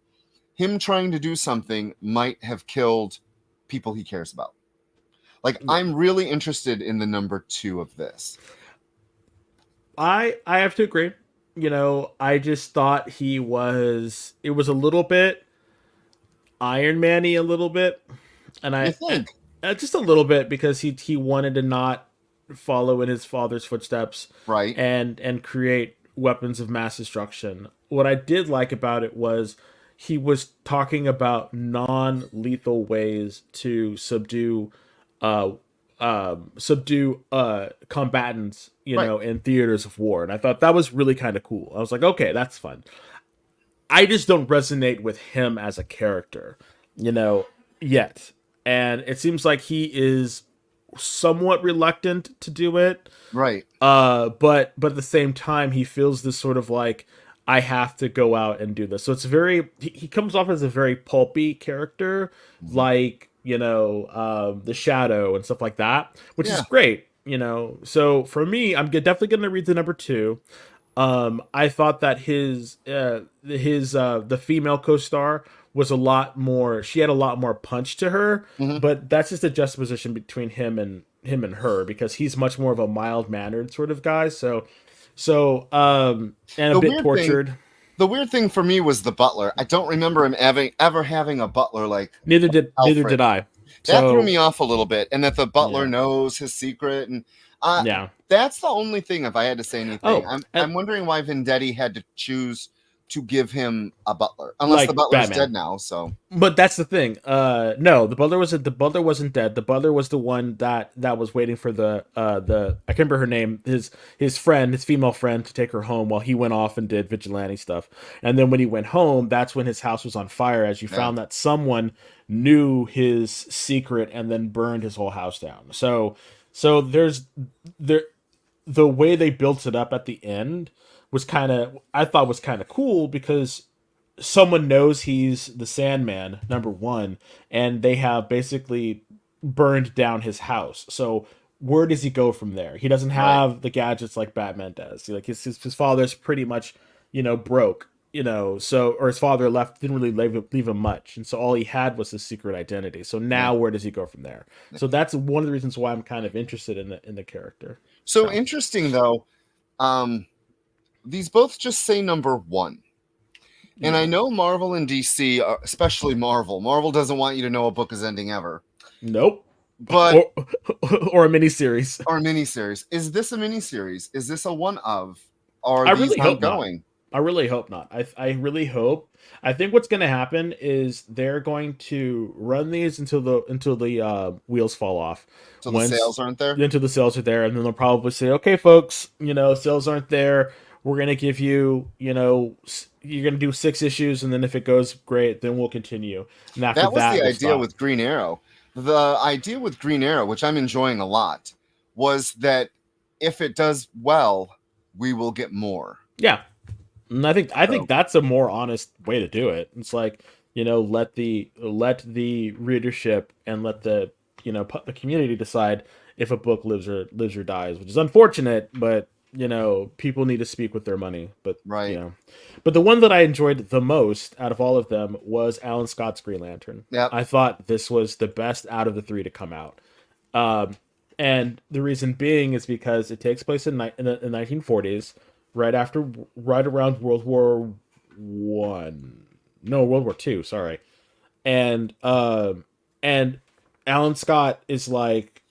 trying to do something might have killed people he cares about. Like, I'm really interested in the number 2 of this. I have to agree. I just thought it was a little bit Iron Man-y a little bit. And I think just a little bit, because he wanted to not follow in his father's footsteps. Right. And create weapons of mass destruction. What I did like about it was he was talking about non-lethal ways to subdue combatants, in theaters of war. And I thought that was really kind of cool. I was like, okay, that's fun. I just don't resonate with him as a character, yet. And it seems like he is somewhat reluctant to do it. Right. But at the same time, he feels this sort of like, I have to go out and do this. So it's he comes off as a very pulpy character, like, the Shadow and stuff like that, which is great, So for me, I'm definitely going to read the number 2. I thought that the female co-star was a lot more. She had a lot more punch to her, but that's just a juxtaposition between him and her, because he's much more of a mild mannered sort of guy. So, and a bit tortured. The weird thing for me was the butler. I don't remember him ever having a butler like. Neither did I. That threw me off a little bit, and that the butler knows his secret, and that's the only thing. If I had to say anything, I'm wondering why Vendetti had to choose to give him a butler, unless like the butler's Batman. Dead now. So, but that's the thing. No, the butler wasn't dead. The butler was the one that was waiting for the I can't remember her name. His friend, his female friend, to take her home while he went off and did vigilante stuff. And then when he went home, that's when his house was on fire. As you found that someone knew his secret and then burned his whole house down. So the way they built it up at the end was kind of cool, because someone knows he's the Sandman, number 1, and they have basically burned down his house. So where does he go from there? He doesn't have the gadgets like Batman does. Like his father's pretty much, broke, or his father didn't really leave him much. And so all he had was his secret identity. So now where does he go from there? So that's one of the reasons why I'm kind of interested in the character. So interesting though. These both just say number 1. And I know Marvel and DC, especially Marvel. Marvel doesn't want you to know a book is ending ever. Nope. But or a miniseries. Or a miniseries. Is this a miniseries? Is this a one-of? Or I these really hope ongoing? Not. I really hope not. I really hope. I think what's going to happen is they're going to run these until the wheels fall off. So the sales aren't there? Until the sales are there, and then they'll probably say, okay, folks, sales aren't there. We're going to give you, you're going to do 6 issues, and then if it goes great, then we'll continue. And after that was the idea with Green Arrow. The idea with Green Arrow, which I'm enjoying a lot, was that if it does well, we will get more. Yeah. And I think that's a more honest way to do it. It's like, let the readership and let the the community decide if a book lives or dies, which is unfortunate, but people need to speak with their money. But but the one that I enjoyed the most out of all of them was Alan Scott's Green Lantern. I thought this was the best out of the 3 to come out. And the reason being is because it takes place in the 1940s, right around World War II, sorry. And Alan Scott is like,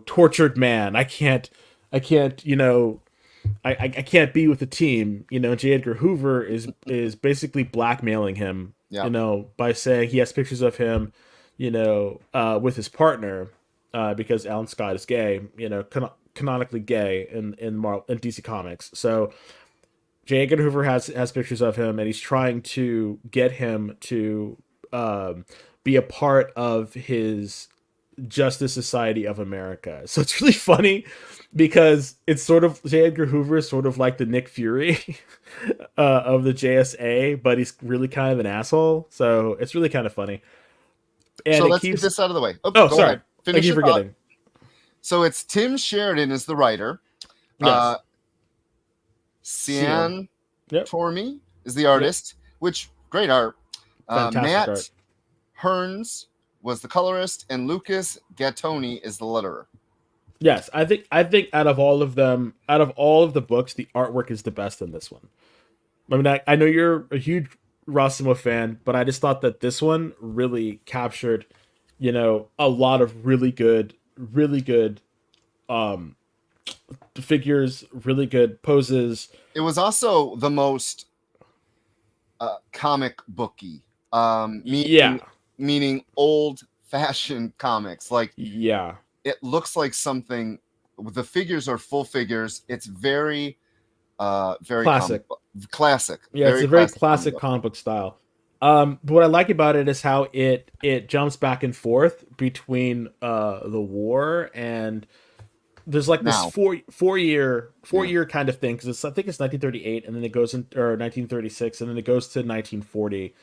tortured man. I can't I can't be with the team. J. Edgar Hoover is basically blackmailing him, by saying he has pictures of him, with his partner, because Alan Scott is gay, canonically gay in DC Comics. So J. Edgar Hoover has pictures of him, and he's trying to get him to be a part of his Justice Society of America. So it's really funny because it's sort of J. Edgar Hoover is sort of like the Nick Fury of the JSA, but he's really kind of an asshole. So it's really kind of funny. And so let's get this out of the way. Oh, sorry. Ahead. Finish you forgetting. So it's Tim Sheridan is the writer. Yes. Cian Tormey is the artist, which great art. Matt art. Hearns was the colorist, and Lucas Gattoni is the letterer. Yes, I think out of all of the books, the artwork is the best in this one. I mean, I know you're a huge Rossimo fan, but I just thought that this one really captured, a lot of really good figures, really good poses. It was also the most comic booky, meaning old-fashioned comics. Like, it looks like something. The figures are full figures. It's very Very Classic. classic. Yeah, it's a very classic book. comic book style. But what I like about it is how it jumps back and forth between the war, and there's like this Now. four year kind of thing, because I think it's 1938, and then it goes in, or 1936, and then it goes to 1940,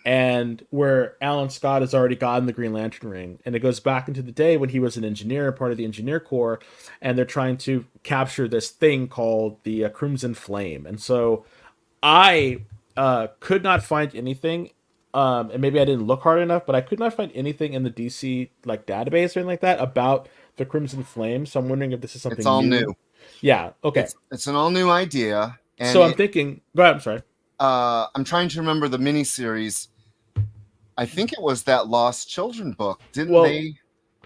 and where Alan Scott has already gotten the Green Lantern ring, and it goes back into the day when he was an engineer, part of the Engineer Corps, and they're trying to capture this thing called the Crimson Flame. And so I could not find anything, and maybe I didn't look hard enough, but I could not find anything in the DC like database or anything like that about the Crimson Flame. So I'm wondering if this is something It's all new. Yeah. Okay. It's an all new idea. And so I'm thinking. Go ahead. I'm sorry. I'm trying to remember the miniseries. I think it was that Lost Children book, didn't they?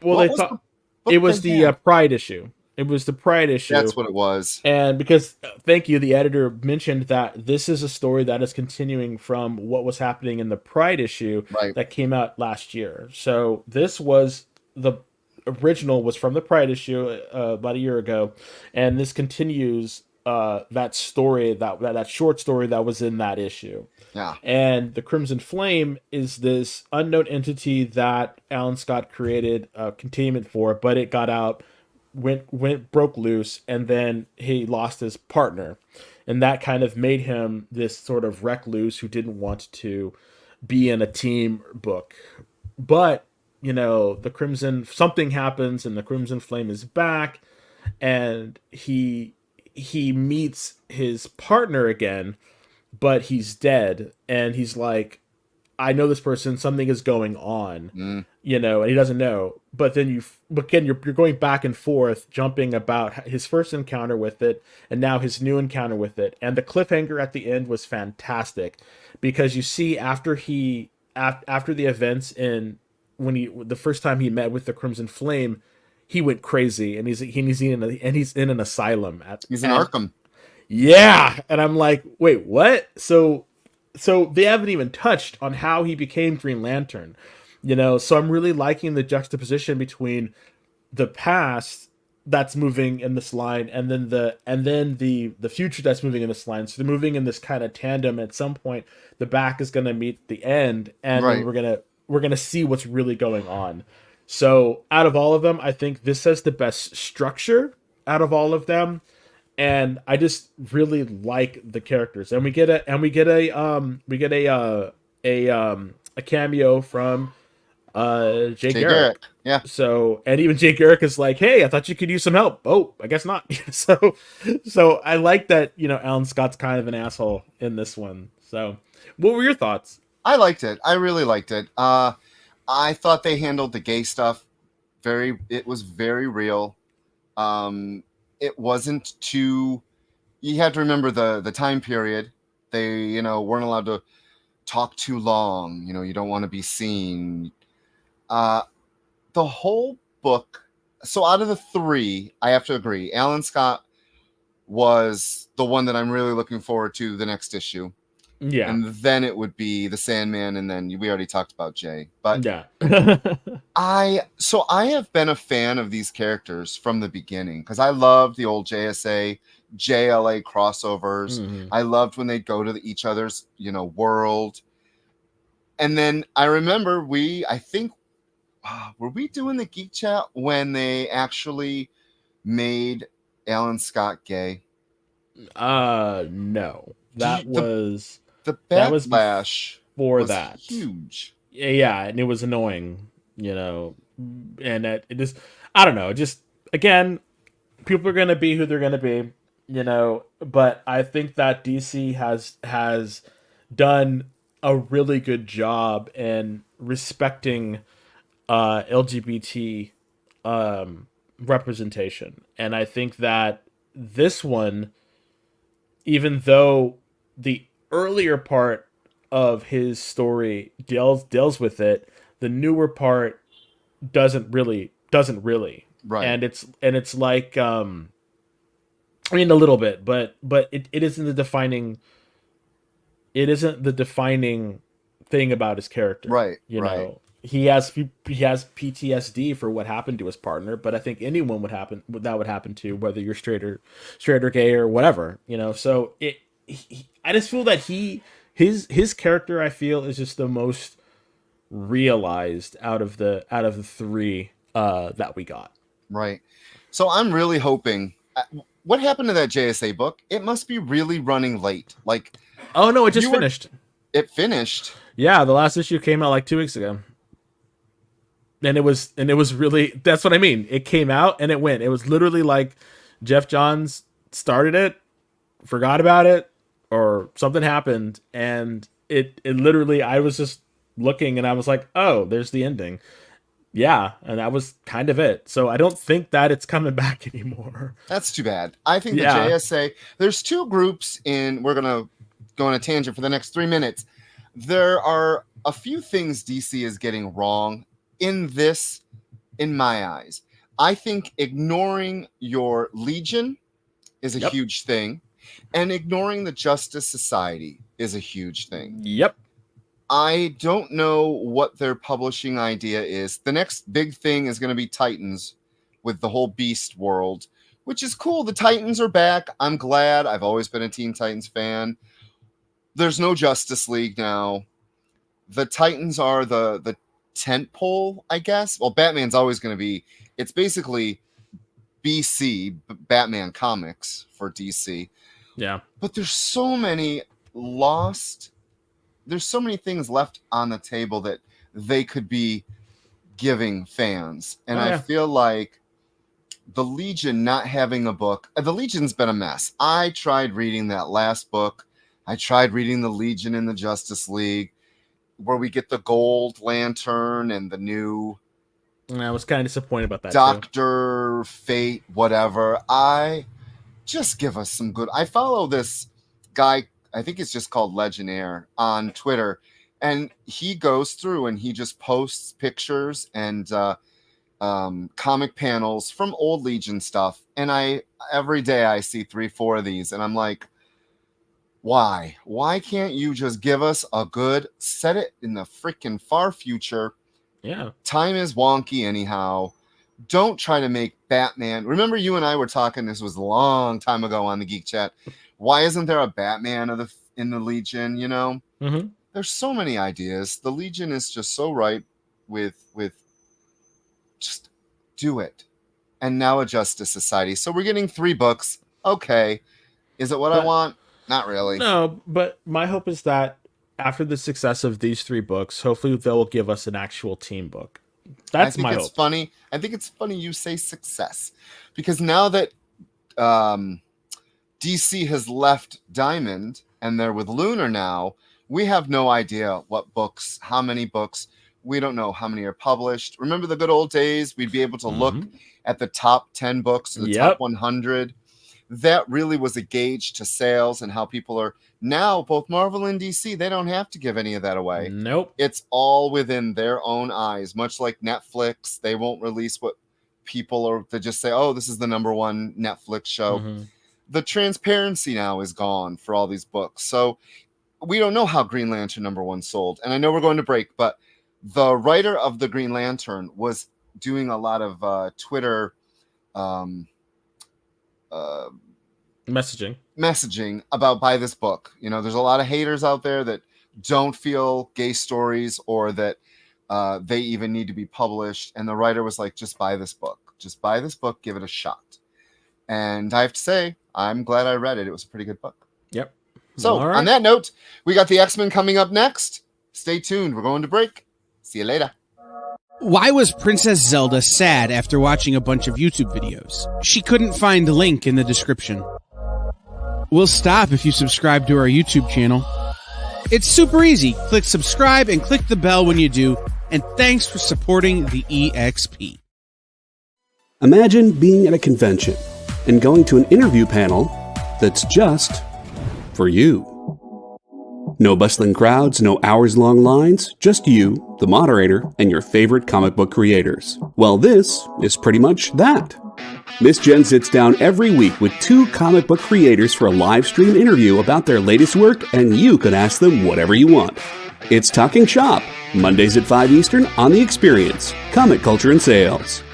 Well, they thought it was the Pride issue. It was the Pride issue. That's what it was. And because, thank you, the editor mentioned that this is a story that is continuing from what was happening in the Pride issue that came out last year. So this was the original was from the Pride issue about a year ago, and this continues that story, that short story that was in that issue. Yeah. And the Crimson Flame is this unknown entity that Alan Scott created containment for, but it got out, broke loose, and then he lost his partner. And that kind of made him this sort of recluse who didn't want to be in a team book. But, you know, something happens and the Crimson Flame is back, and he meets his partner again, but he's dead, and he's like, I know this person, something is going on, you know, and he doesn't know. But then you're going back and forth, jumping about his first encounter with it, and now his new encounter with it. And the cliffhanger at the end was fantastic, because you see after the events the first time he met with the Crimson Flame, he went crazy, and he's in an asylum. He's in Arkham. Yeah, and I'm like, wait, what? So they haven't even touched on how he became Green Lantern, you know. So I'm really liking the juxtaposition between the past that's moving in this line, and then the future that's moving in this line. So they're moving in this kind of tandem. At some point, the back is going to meet the end, and we're gonna see what's really going on. So out of all of them, I think this has the best structure out of all of them. And I just really like the characters, and we get a cameo from Jay Garrick. Yeah. So, and even Jay Garrick is like, "Hey, I thought you could use some help." Oh, I guess not. so I like that. You know, Alan Scott's kind of an asshole in this one. So, what were your thoughts? I liked it. I really liked it. I thought they handled the gay stuff it was very real. It wasn't too, you had to remember the time period. They, you know, weren't allowed to talk too long. You know, you don't want to be seen. The whole book. So out of the three, I have to agree, Alan Scott was the one that I'm really looking forward to the next issue. Yeah. And then it would be the Sandman, and then we already talked about Jay. But yeah. I have been a fan of these characters from the beginning, because I loved the old JSA, JLA crossovers. Mm-hmm. I loved when they'd go to each other's, you know, world. And then I remember were we doing the Geek Chat when they actually made Alan Scott gay? No. That was the backlash for was that huge. Yeah, and it was annoying, you know, and it just, I don't know, just, again, people are going to be who they're going to be, you know, but I think that DC has done a really good job in respecting LGBT representation. And I think that this one, even though the earlier part of his story deals with it, the newer part doesn't really. Right. And it's like, I mean, a little bit, but it isn't the defining thing about his character. Right. You know, he has PTSD for what happened to his partner, but I think anyone would happen to, whether you're straight or gay or whatever, you know. So I just feel that his character, I feel, is just the most realized out of the three that we got. Right. So I'm really hoping. What happened to that JSA book? It must be really running late. Like, oh no, it just finished. It finished. Yeah, the last issue came out like 2 weeks ago. And it was really, that's what I mean. It came out and it went. It was literally like Jeff Johns started it, forgot about it, or something happened, and it literally, I was just looking and I was like, oh, there's the ending. Yeah, and that was kind of it. So I don't think that it's coming back anymore. That's too bad. I think the JSA, there's two groups we're going to go on a tangent for the next 3 minutes. There are a few things DC is getting wrong in my eyes. I think ignoring your Legion is a huge thing, and ignoring the Justice Society is a huge thing. Yep. I don't know what their publishing idea is. The next big thing is going to be Titans with the whole Beast world, which is cool. The Titans are back. I'm glad. I've always been a Teen Titans fan. There's no Justice League now. The Titans are the tent pole, I guess. Well, Batman's always going to be, it's basically BC, Batman comics for DC. Yeah. But there's so many there's so many things left on the table that they could be giving fans. And I feel like the Legion not having a book, the Legion's been a mess. I tried reading that last book. I tried reading the Legion in the Justice League, where we get the Gold Lantern and the new... I was kind of disappointed about that. Dr. Fate, whatever. Just give us some good... I follow this guy, I think it's just called Legionnaire, on Twitter, and he goes through and he just posts pictures and comic panels from old Legion stuff, and every day I see 3-4 of these, and I'm like, why can't you just give us a good, set it in the freaking far future? Yeah, time is wonky anyhow. Don't try to make Batman. Remember, you and I were talking, this was a long time ago on the Geek Chat, why isn't there a Batman in the Legion? You know, There's so many ideas. The Legion is just so ripe with just do it. And now a Justice Society. So we're getting 3 books. Okay. Is it what I want? Not really. No, but my hope is that after the success of these 3 books, hopefully they'll give us an actual team book. That's my hope. Funny. I think it's funny you say success, because now that DC has left Diamond and they're with Lunar now, we have no idea what books, how many books. We don't know how many are published. Remember the good old days? We'd be able to look at the top 10 books, or the top 100. That really was a gauge to sales and how people are now. Both Marvel and DC, they don't have to give any of that away. Nope. It's all within their own eyes, much like Netflix. They won't release what people are, they just say, oh, this is the #1 Netflix show. The transparency now is gone for all these books. So we don't know how Green Lantern #1 sold. And I know we're going to break, but the writer of the Green Lantern was doing a lot of Twitter messaging about buy this book. You know, there's a lot of haters out there that don't feel gay stories or that they even need to be published. And the writer was like, just buy this book. Just buy this book. Give it a shot. And I have to say, I'm glad I read it. It was a pretty good book. Yep. So on that note, we got the X-Men coming up next. Stay tuned. We're going to break. See you later. Why was Princess Zelda sad after watching a bunch of YouTube videos? She couldn't find the link in the description. We'll stop if you subscribe to our YouTube channel. It's super easy. Click subscribe and click the bell when you do. And thanks for supporting the EXP. Imagine being at a convention and going to an interview panel that's just for you. No bustling crowds, no hours-long lines, just you, the moderator, and your favorite comic book creators. Well, this is pretty much that. Miss Jen sits down every week with 2 comic book creators for a live stream interview about their latest work, and you can ask them whatever you want. It's Talking Shop, Mondays at 5 Eastern on The Experience, Comic Culture and Sales.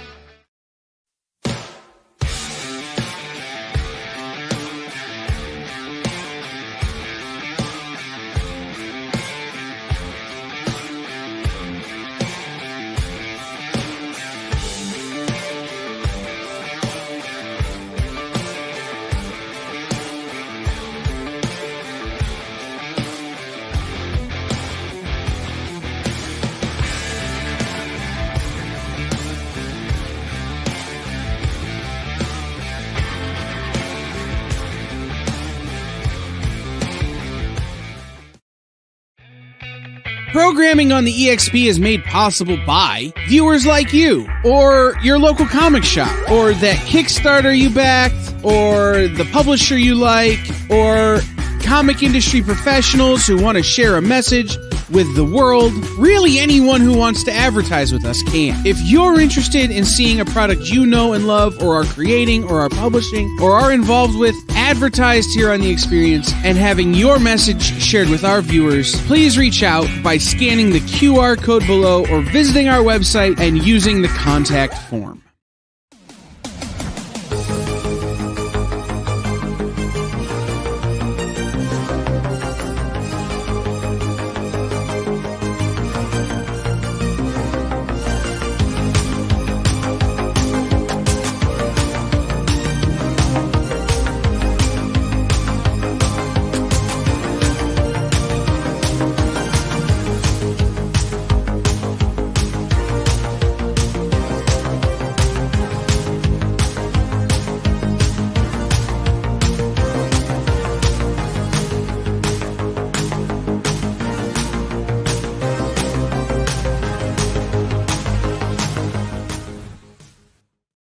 Programming on the EXP is made possible by viewers like you, or your local comic shop, or that Kickstarter you backed, or the publisher you like, or comic industry professionals who want to share a message with the world. Really, anyone who wants to advertise with us can. If you're interested in seeing a product you know and love, or are creating, or are publishing, or are involved with, advertised here on The Experience, and having your message shared with our viewers, please reach out by scanning the QR code below or visiting our website and using the contact form.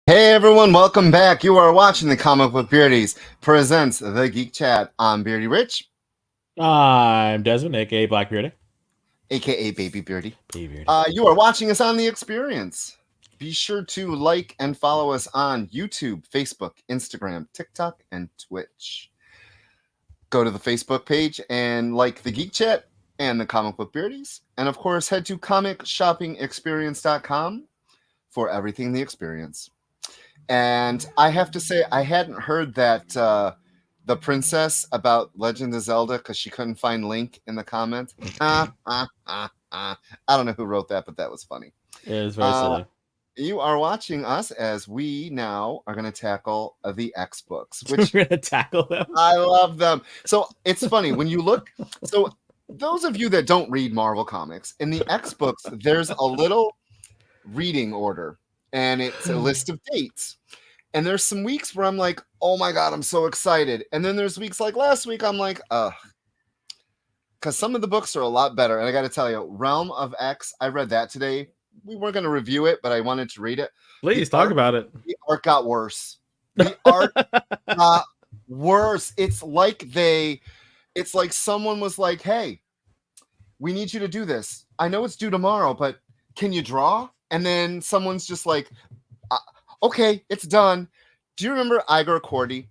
Hey everyone, welcome back. You are watching the Comic Book Beardies presents the Geek Chat. I'm Beardy Rich, I'm Desmond, aka Blackbeardy. aka Baby Beardy. Baby You are watching us on The Experience. Be sure to like and follow us on YouTube, Facebook, Instagram, TikTok, and Twitch. Go to the Facebook page and like the Geek Chat and the Comic Book Beardies. And of course, head to comicshoppingexperience.com for everything The Experience. And I have to say, I hadn't heard that the princess about Legend of Zelda because she couldn't find Link in the comments. I don't know who wrote that, but that was funny. It was very silly. You are watching us as we now are going to tackle the X-Books, which We're going to tackle them. I love them. So it's funny when you look. So those of you that don't read Marvel Comics, in the X-Books, there's a little reading order. And it's a list of dates. And there's some weeks where I'm like, oh my God, I'm so excited. And then there's weeks like last week, I'm like, ugh. Because some of the books are a lot better. And I got to tell you, Realm of X, I read that today. We weren't going to review it, but I wanted to read it. Please talk about it. The art got worse. The art got worse. It's like someone was like, hey, we need you to do this. I know it's due tomorrow, but can you draw? And then someone's just like, okay, it's done. Do you remember Igor Cordy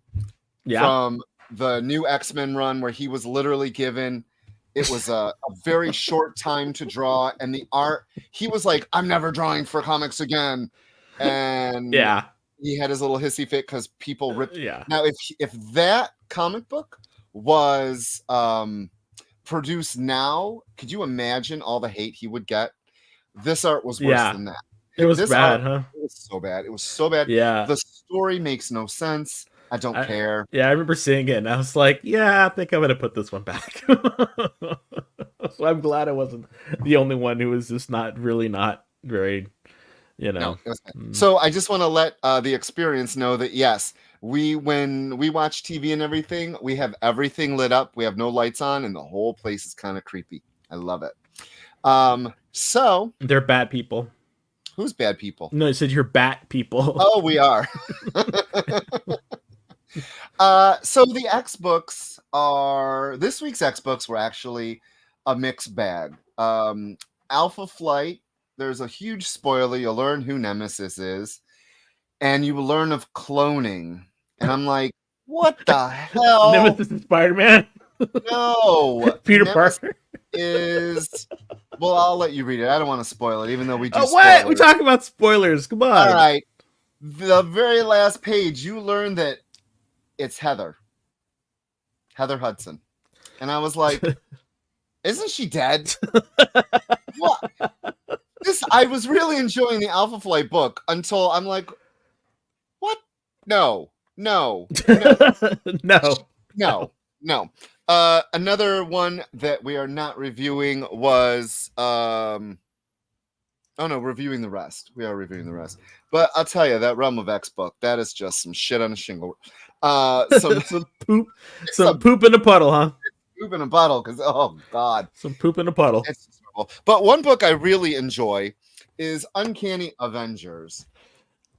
from the new X-Men run where he was literally given, it was a very short time to draw, and the art, he was like, I'm never drawing for comics again. And he had his little hissy fit because people ripped. Yeah. Now, if that comic book was produced now, could you imagine all the hate he would get? This art was worse than that. It was bad, huh? It was so bad. It was so bad. Yeah. The story makes no sense. I don't care. Yeah, I remember seeing it, and I was like, yeah, I think I'm going to put this one back. So I'm glad I wasn't the only one who was just not very, No, So I just want to let the Experience know that, yes, when we watch TV and everything, we have everything lit up. We have no lights on, and the whole place is kind of creepy. I love it. So they're bad people. Who's bad people? No, I said you're bat people. Oh, we are. So the X-Books this week's X-Books were actually a mixed bag. Alpha Flight, there's a huge spoiler. You'll learn who Nemesis is, and you will learn of cloning. And I'm like, what the hell? Nemesis is Spider-Man. No. Peter Parker. is, well, I'll let you read it. I don't want to spoil it, even though we do. What? We talk about spoilers. Come on. All right. The very last page, you learn that it's Heather Hudson. And I was like, isn't she dead? What? I was really enjoying the Alpha Flight book until I'm like, what? No. No. Another one that we are not reviewing was reviewing the rest. We are reviewing the rest. But I'll tell you, that Realm of X book, that is just some shit on a shingle. Some poop in a puddle, huh? Poop in a bottle, because oh god. Some poop in a puddle. It's terrible. But one book I really enjoy is Uncanny Avengers.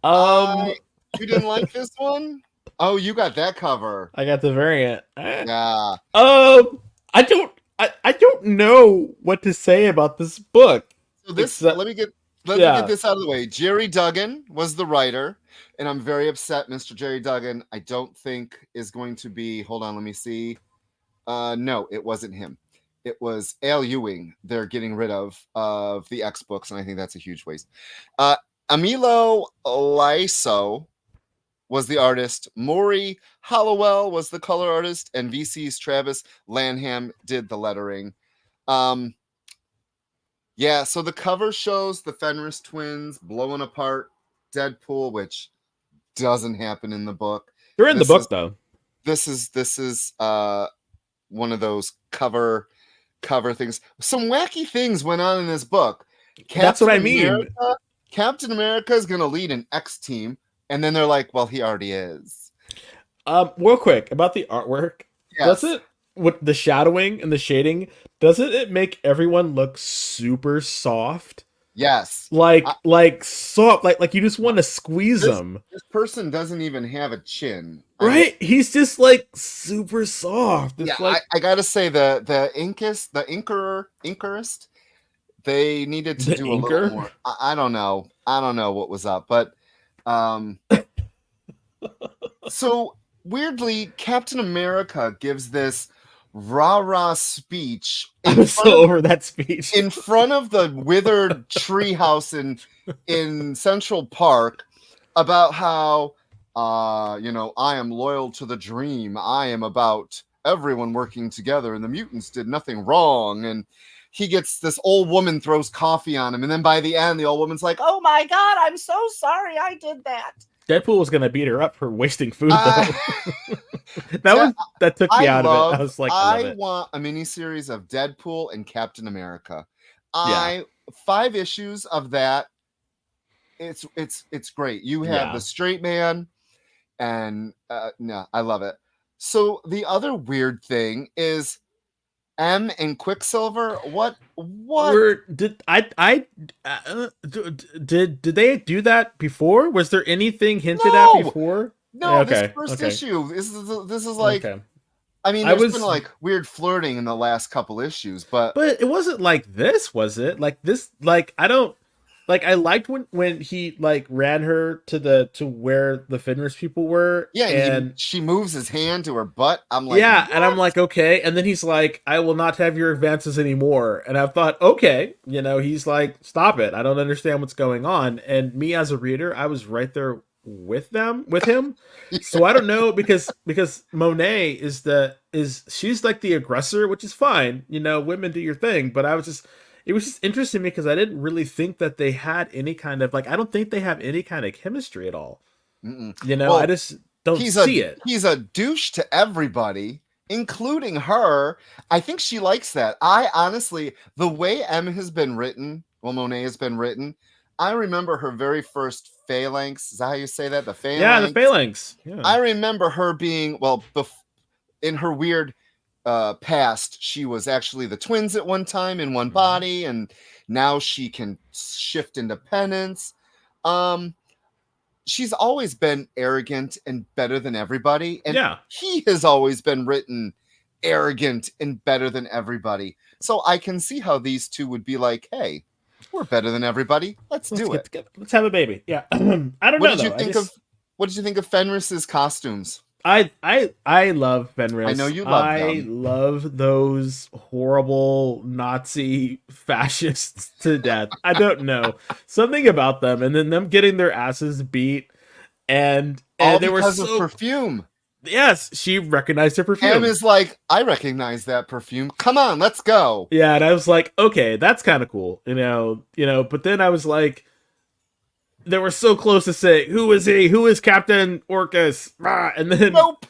You didn't like this one? Oh, you got that cover. I got the variant. Yeah. I don't know what to say about this book. So this let me get this out of the way. Jerry Duggan was the writer, and I'm very upset Mr. Jerry Duggan I don't think is going to be, hold on, let me see. No, it wasn't him. It was Al Ewing they're getting rid of the X-Books, and I think that's a huge waste. Amilo Lyso was the artist. Maury Hollowell was the color artist, and VC's Travis Lanham did the lettering. Yeah, so the cover shows the Fenris twins blowing apart Deadpool, which doesn't happen in the book. They're in the book, though. This is one of those cover things. Some wacky things went on in this book. That's what I mean. Captain America is going to lead an X team, and then they're like, well, he already is. Real quick about the artwork. Yes. Does it, with the shadowing and the shading, doesn't it make everyone look super soft? Yes. Like soft, like you just want to squeeze them. This person doesn't even have a chin. Right? He's just like super soft. It's yeah, like... I gotta say the inkerist, they needed to do a little more. I don't know what was up, but so weirdly, Captain America gives this rah-rah speech. I was so over that speech. In front of the withered treehouse in Central Park about how I am loyal to the dream. I am about everyone working together, and the mutants did nothing wrong. And he gets this old woman throws coffee on him, and then by the end, the old woman's like, "Oh my god, I'm so sorry, I did that." Deadpool was gonna beat her up for wasting food, though. that took me out of it. I was like, I want a miniseries of Deadpool and Captain America. 5 issues of that. It's great. You have the straight man, and no, I love it. So the other weird thing is M and Quicksilver. What? Did they do that before? Was there anything hinted at before? No, this first issue. This is like. Okay. I mean, there's been like weird flirting in the last couple issues, but it wasn't like this, was it? Like this, like I don't. Like I liked when he like ran her to where the Fenris people were. Yeah, and she moves his hand to her butt. I'm like, yeah, what? And I'm like, okay. And then he's like, I will not have your advances anymore. And I thought, okay, he's like, stop it. I don't understand what's going on. And me as a reader, I was right there with him. Yeah. So I don't know because Monet she's like the aggressor, which is fine. Women do your thing, but it was just interesting because I didn't really think that they had any kind of I don't think they have any kind of chemistry at all. I just don't see it. He's a douche to everybody, including her. I think she likes that. I honestly, the way M has been written, Monet has been written, I remember her very first phalanx. Is that how you say that? The phalanx? Yeah, the phalanx. Yeah. I remember her being, in her weird past, she was actually the twins at one time in one body, and now she can shift independence. She's always been arrogant and better than everybody, and he has always been written arrogant and better than everybody. So I can see how these two would be like, hey, we're better than everybody. Let's do it. Let's have a baby. Yeah. I don't know. What did you think of Fenris's costumes? I love Fenris. I know you love I them. love those horrible Nazi fascists to death. I don't know. Something about them, and then them getting their asses beat, and All they were because so of perfume. yes, she recognized her perfume. Em is like, I recognize that perfume. Come on, let's go. Yeah, and I was like, okay, that's kind of cool, you know. But then I was like, they were so close to saying, "Who is he? Who is Captain Orcus?" And then nope.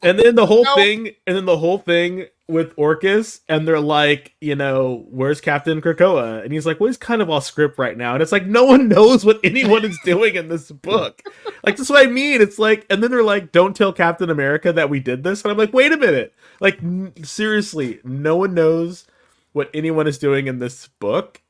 And then the whole thing with Orcus, and they're like, where's Captain Krakoa? And he's like, well, he's kind of off script right now. And it's like, no one knows what anyone is doing in this book. Like, that's what I mean. It's like, and then they're like, don't tell Captain America that we did this. And I'm like, wait a minute. Like, seriously, no one knows what anyone is doing in this book.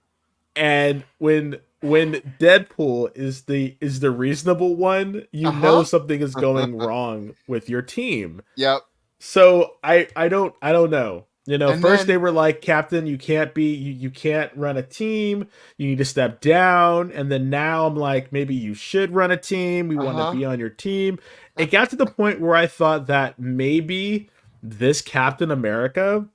And when Deadpool is the reasonable one, you know something is going wrong with your team. Yep. So I don't know. And first they were like, Captain, you can't run a team. You need to step down. And then now I'm like, maybe you should run a team. We want to be on your team. It got to the point where I thought that maybe this Captain America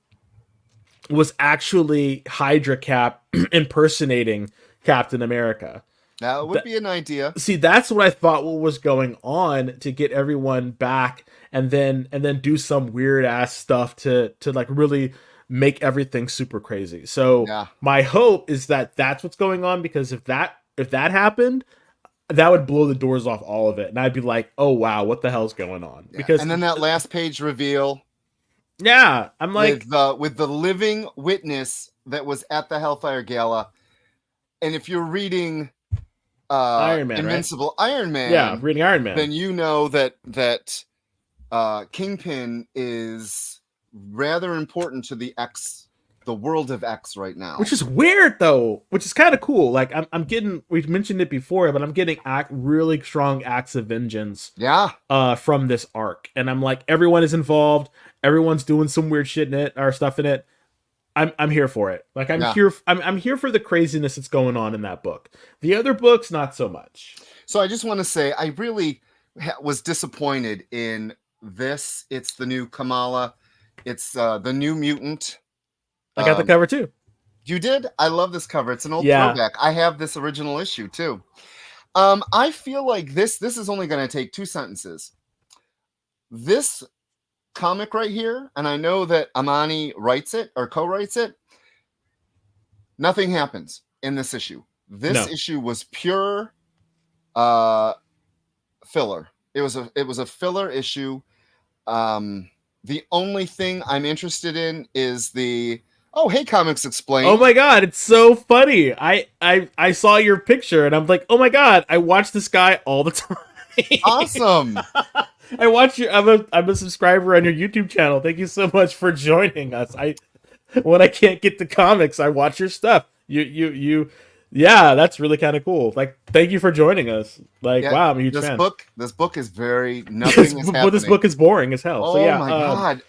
was actually Hydra Cap impersonating Captain America. That would be an idea. See, that's what I thought was going on, to get everyone back and then do some weird ass stuff to like really make everything super crazy. So my hope is that that's what's going on, because if that happened, that would blow the doors off all of it, and I'd be like, oh wow, what the hell's going on? Because and then that last page reveal. Yeah, I'm like, with the living witness that was at the Hellfire Gala. And if you're reading Iron Man, Invincible, right? Iron Man, yeah, reading Iron Man, then you know that Kingpin is rather important to the world of X right now. Which is weird though, which is kind of cool. Like I'm getting, we've mentioned it before, but I'm getting really strong acts of vengeance. Yeah. From this arc, and I'm like, everyone is involved. Everyone's doing some weird shit in it or stuff in it. I'm here for it. Like I'm here for the craziness that's going on in that book. The other books, not so much. So I just want to say, I really was disappointed in this. It's the new Kamala. It's the New Mutant. I got the cover too. You did? I love this cover. It's an old throwback. I have this original issue too. I feel like this is only going to take 2 sentences. This comic right here, and I know that Amani writes it or co-writes it. Nothing happens in this issue. This issue was pure filler. It was a filler issue. The only thing I'm interested in is the hey, Comics Explained. Oh my god, it's so funny. I saw your picture and I'm like, oh my god, I watch this guy all the time. Awesome. I watch you. I'm a subscriber on your YouTube channel. Thank you so much for joining us. When I can't get the comics, I watch your stuff. Yeah, that's really kind of cool. Like, thank you for joining us. Like, wow, I'm a huge fan. This book is very nothing is happening. But this book is boring as hell. Oh so, yeah, my god!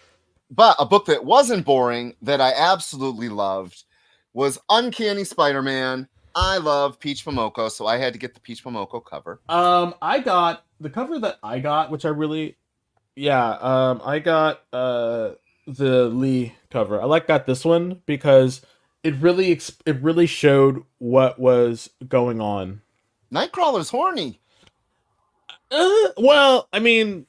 But a book that wasn't boring that I absolutely loved was Uncanny Spider-Man. I love Peach Momoko, so I had to get the Peach Momoko cover. I got the cover that I got, which I really, I got the Lee cover. I got this one because it really showed what was going on. Nightcrawler's horny. Well, I mean,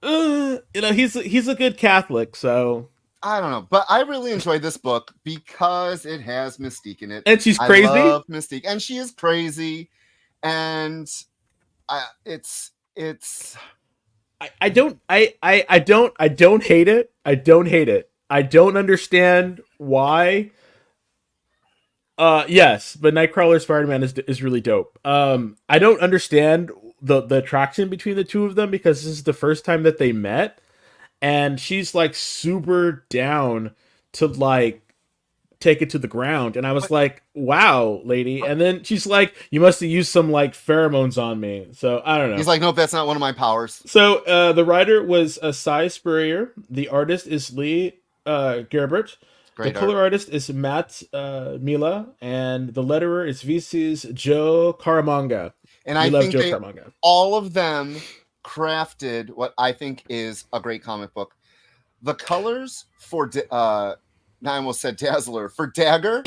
he's a good Catholic, so. I don't know, but I really enjoyed this book because it has Mystique in it, and she's crazy. I love Mystique, and she is crazy, and it's. I don't hate it. I don't hate it. I don't understand why. Yes, but Nightcrawler Spider-Man is really dope. I don't understand the attraction between the two of them because this is the first time that they met. And she's like super down to like take it to the ground. And I was like, wow, lady. And then she's like, you must have used some like pheromones on me. So I don't know. He's like, nope, that's not one of my powers. So the writer was Cy Spurrier. The artist is Lee Gerbert. The color artist is Matt Mila. And the letterer is VC's Joe Caramagna. And I think all of them crafted what I think is a great comic book. The colors for now I almost said Dazzler, for Dagger,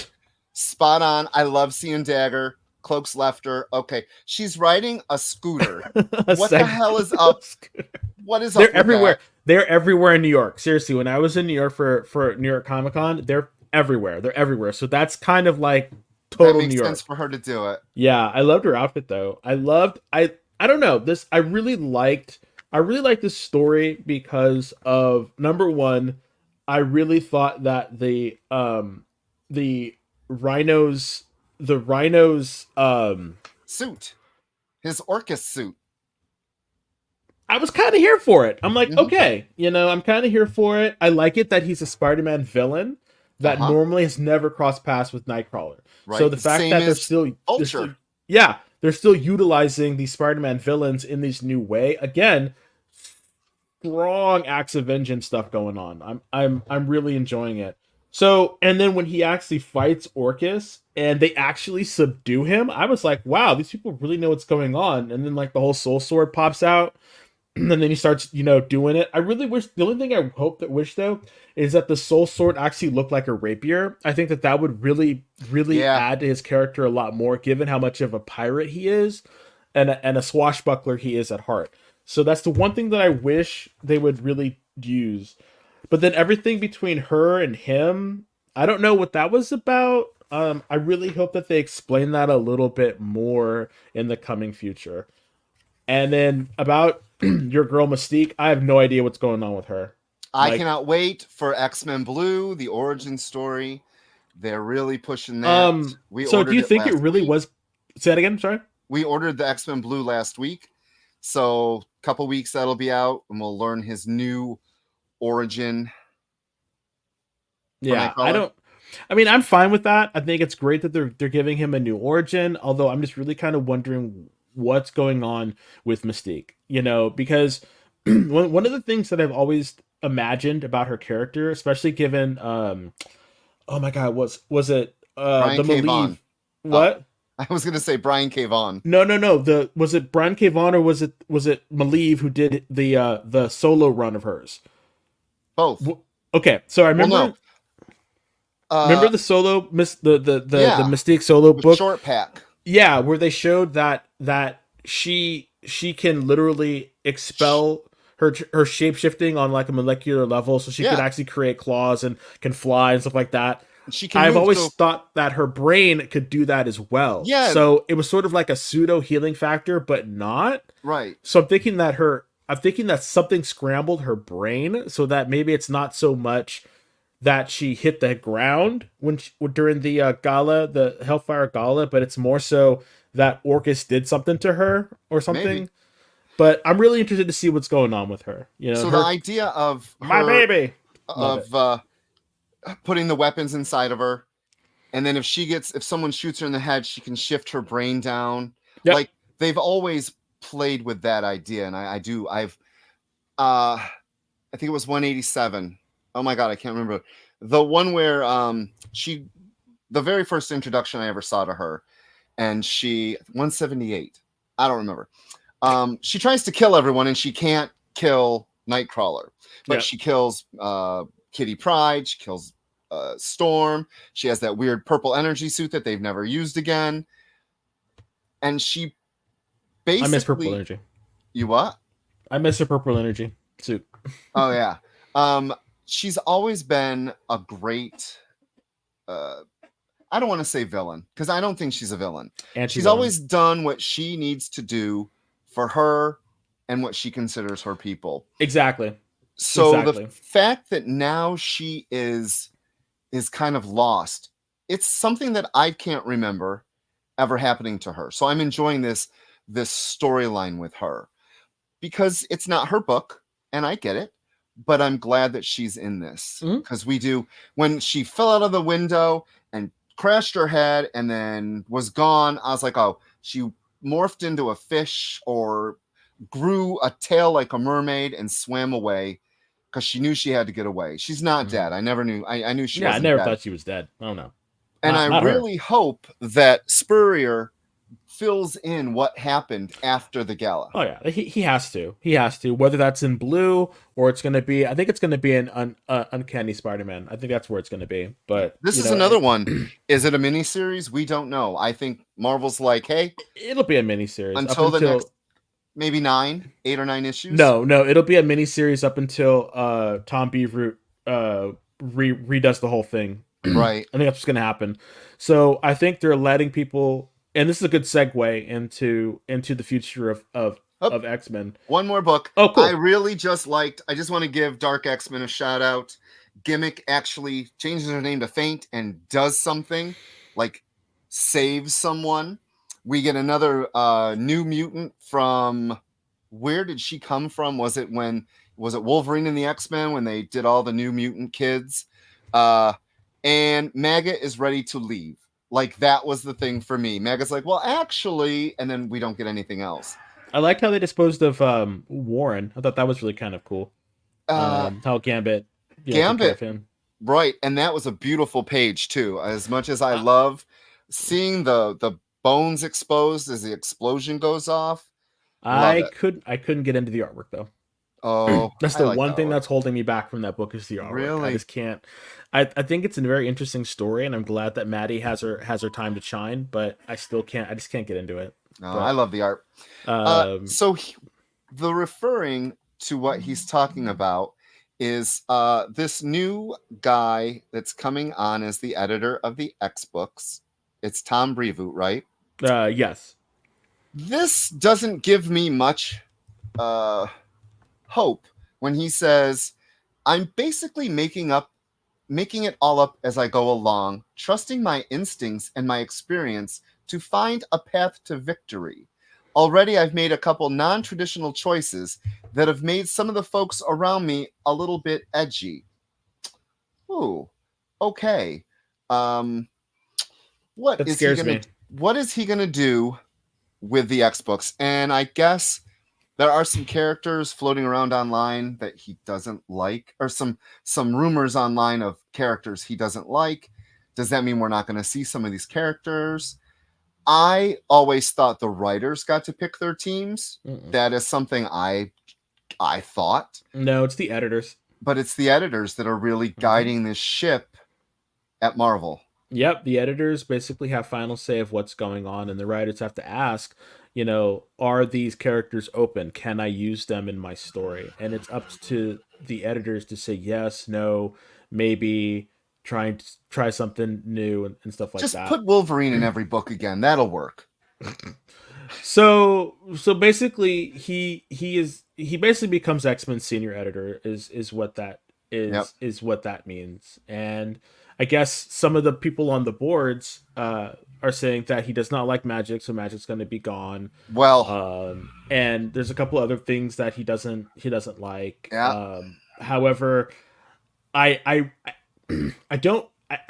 spot on. I love seeing Dagger. Cloak's left her. Okay, she's riding a scooter. What the hell is up? What is up? They're everywhere. They're everywhere in New York. Seriously, when I was in New York for New York Comic Con, they're everywhere. They're everywhere. So that's kind of like total New York. That makes sense for her to do it. Yeah, I loved her outfit though. I don't know, this I really liked this story because of, number one, I really thought that the rhino's suit, his Orcus suit, I was kind of here for it. I'm like, okay, I'm kind of here for it. I like it that he's a Spider-Man villain that normally has never crossed paths with Nightcrawler. Right. So the fact that they're still utilizing these Spider-Man villains in this new way, again, strong acts of vengeance stuff going on. I'm really enjoying it. So, and then when he actually fights Orcus and they actually subdue him, I was like, wow, these people really know what's going on. And then like the whole Soul Sword pops out, and then he starts, doing it. I really wish, the only thing I wish though, is that the Soul Sword actually looked like a rapier. I think that would really add to his character a lot more, given how much of a pirate he is and a swashbuckler he is at heart. So that's the one thing that I wish they would really use. But then everything between her and him, I don't know what that was about. I really hope that they explain that a little bit more in the coming future. And then about your girl Mystique, I have no idea what's going on with her. I cannot wait for X-Men Blue, the origin story. They're really pushing that. So do you think it really was? Say that again, sorry? We ordered the X-Men Blue last week. So a couple weeks that'll be out, and we'll learn his new origin. Yeah, I'm fine with that. I think it's great that they're giving him a new origin, although I'm just really kind of wondering what's going on with Mystique, because one of the things that I've always imagined about her character, especially given oh my god, was it Brian the K. Malieve? Vaughan. What? I was gonna say Brian K. Vaughan. No. Was it Brian K. Vaughan or was it Malieve who did the solo run of hers? Both. Okay, so I remember. Remember the solo the Mystique solo book short pack. Yeah, where they showed that she can literally expel her shape shifting on like a molecular level, so she could actually create claws and can fly and stuff like that. I've always thought that her brain could do that as well. Yeah. So it was sort of like a pseudo healing factor, but not. Right. So I'm thinking that something scrambled her brain, so that maybe it's not so much that she hit the ground during the gala, the Hellfire Gala, but it's more so that Orcus did something to her or something. Maybe. But I'm really interested to see what's going on with her. So the idea of my baby of putting the weapons inside of her, and then if someone shoots her in the head, she can shift her brain down. Yep. Like they've always played with that idea, and I think it was 187. Oh my god, I can't remember. The one where the very first introduction I ever saw to her, and 178. I don't remember. She tries to kill everyone, and she can't kill Nightcrawler. But she kills Kitty Pryde, she kills Storm. She has that weird purple energy suit that they've never used again. And she basically... I miss purple energy. You what? I miss her purple energy suit. Oh, yeah. She's always been a great, I don't want to say villain, because I don't think she's a villain. And she's always done what she needs to do for her and what she considers her people. Exactly. So the fact that now she is kind of lost, it's something that I can't remember ever happening to her. So I'm enjoying this storyline with her, because it's not her book, and I get it. But I'm glad that she's in this, because when she fell out of the window and crashed her head and then was gone, I was like, oh, she morphed into a fish or grew a tail like a mermaid and swam away because she knew she had to get away. She's not dead. I never knew. I knew she wasn't dead. I never thought she was dead. Oh, no. And I really hope that Spurrier fills in what happened after the gala. Oh yeah, he has to. He has to. Whether that's in blue or it's going to be, I think it's going to be an Uncanny Spider-Man. I think that's where it's going to be. But this is another one. Is it a miniseries? We don't know. I think Marvel's like, hey, it'll be a miniseries until the next maybe 8 or 9 issues. No, it'll be a miniseries up until Tom Beaver redoes the whole thing. Right. I think that's what's going to happen. So I think they're letting people, and this is a good segue into the future of X-Men. One more book. Oh, cool. I really just want to give Dark X-Men a shout out. Gimmick actually changes her name to Faint and does something, like saves someone. We get another New Mutant from, where did she come from? Was it Wolverine and the X-Men when they did all the New Mutant kids? And Maggot is ready to leave. Like, that was the thing for me. Maggot's like, well, actually, and then we don't get anything else. I liked how they disposed of Warren. I thought that was really kind of cool. How Gambit took care of him. Right, and that was a beautiful page, too. As much as I love seeing the bones exposed as the explosion goes off. I couldn't get into the artwork, though. Oh, that's the one thing that's holding me back from that book is the artwork. Really? I just can't. I think it's a very interesting story, and I'm glad that Maddie has her time to shine, but I still can't. I just can't get into it. No, I love the art. So the referring to what he's talking about is this new guy that's coming on as the editor of the X-Books. It's Tom Brevoort, right? Yes. This doesn't give me much hope when he says, I'm basically making it all up as I go along, trusting my instincts and my experience to find a path to victory. Already I've made a couple non-traditional choices that have made some of the folks around me a little bit edgy. Ooh, okay. What is he gonna do with the X-Books? And I guess there are some characters floating around online that he doesn't like, or some rumors online of characters he doesn't like. Does that mean we're not going to see some of these characters? I always thought the writers got to pick their teams. Mm-mm. That is something I thought. No, it's the editors. But it's the editors that are really guiding this ship at Marvel. Yep, the editors basically have final say of what's going on, and the writers have to ask, are these characters open? Can I use them in my story? And it's up to the editors to say yes, no, maybe, try something new and stuff like that. Just put Wolverine in every book again. That'll work. So basically he basically becomes X-Men senior editor is what that is. Yep. Is what that means. And I guess some of the people on the boards are saying that he does not like magic, so magic's going to be gone. Well, and there's a couple other things that he doesn't like. Yeah. However, I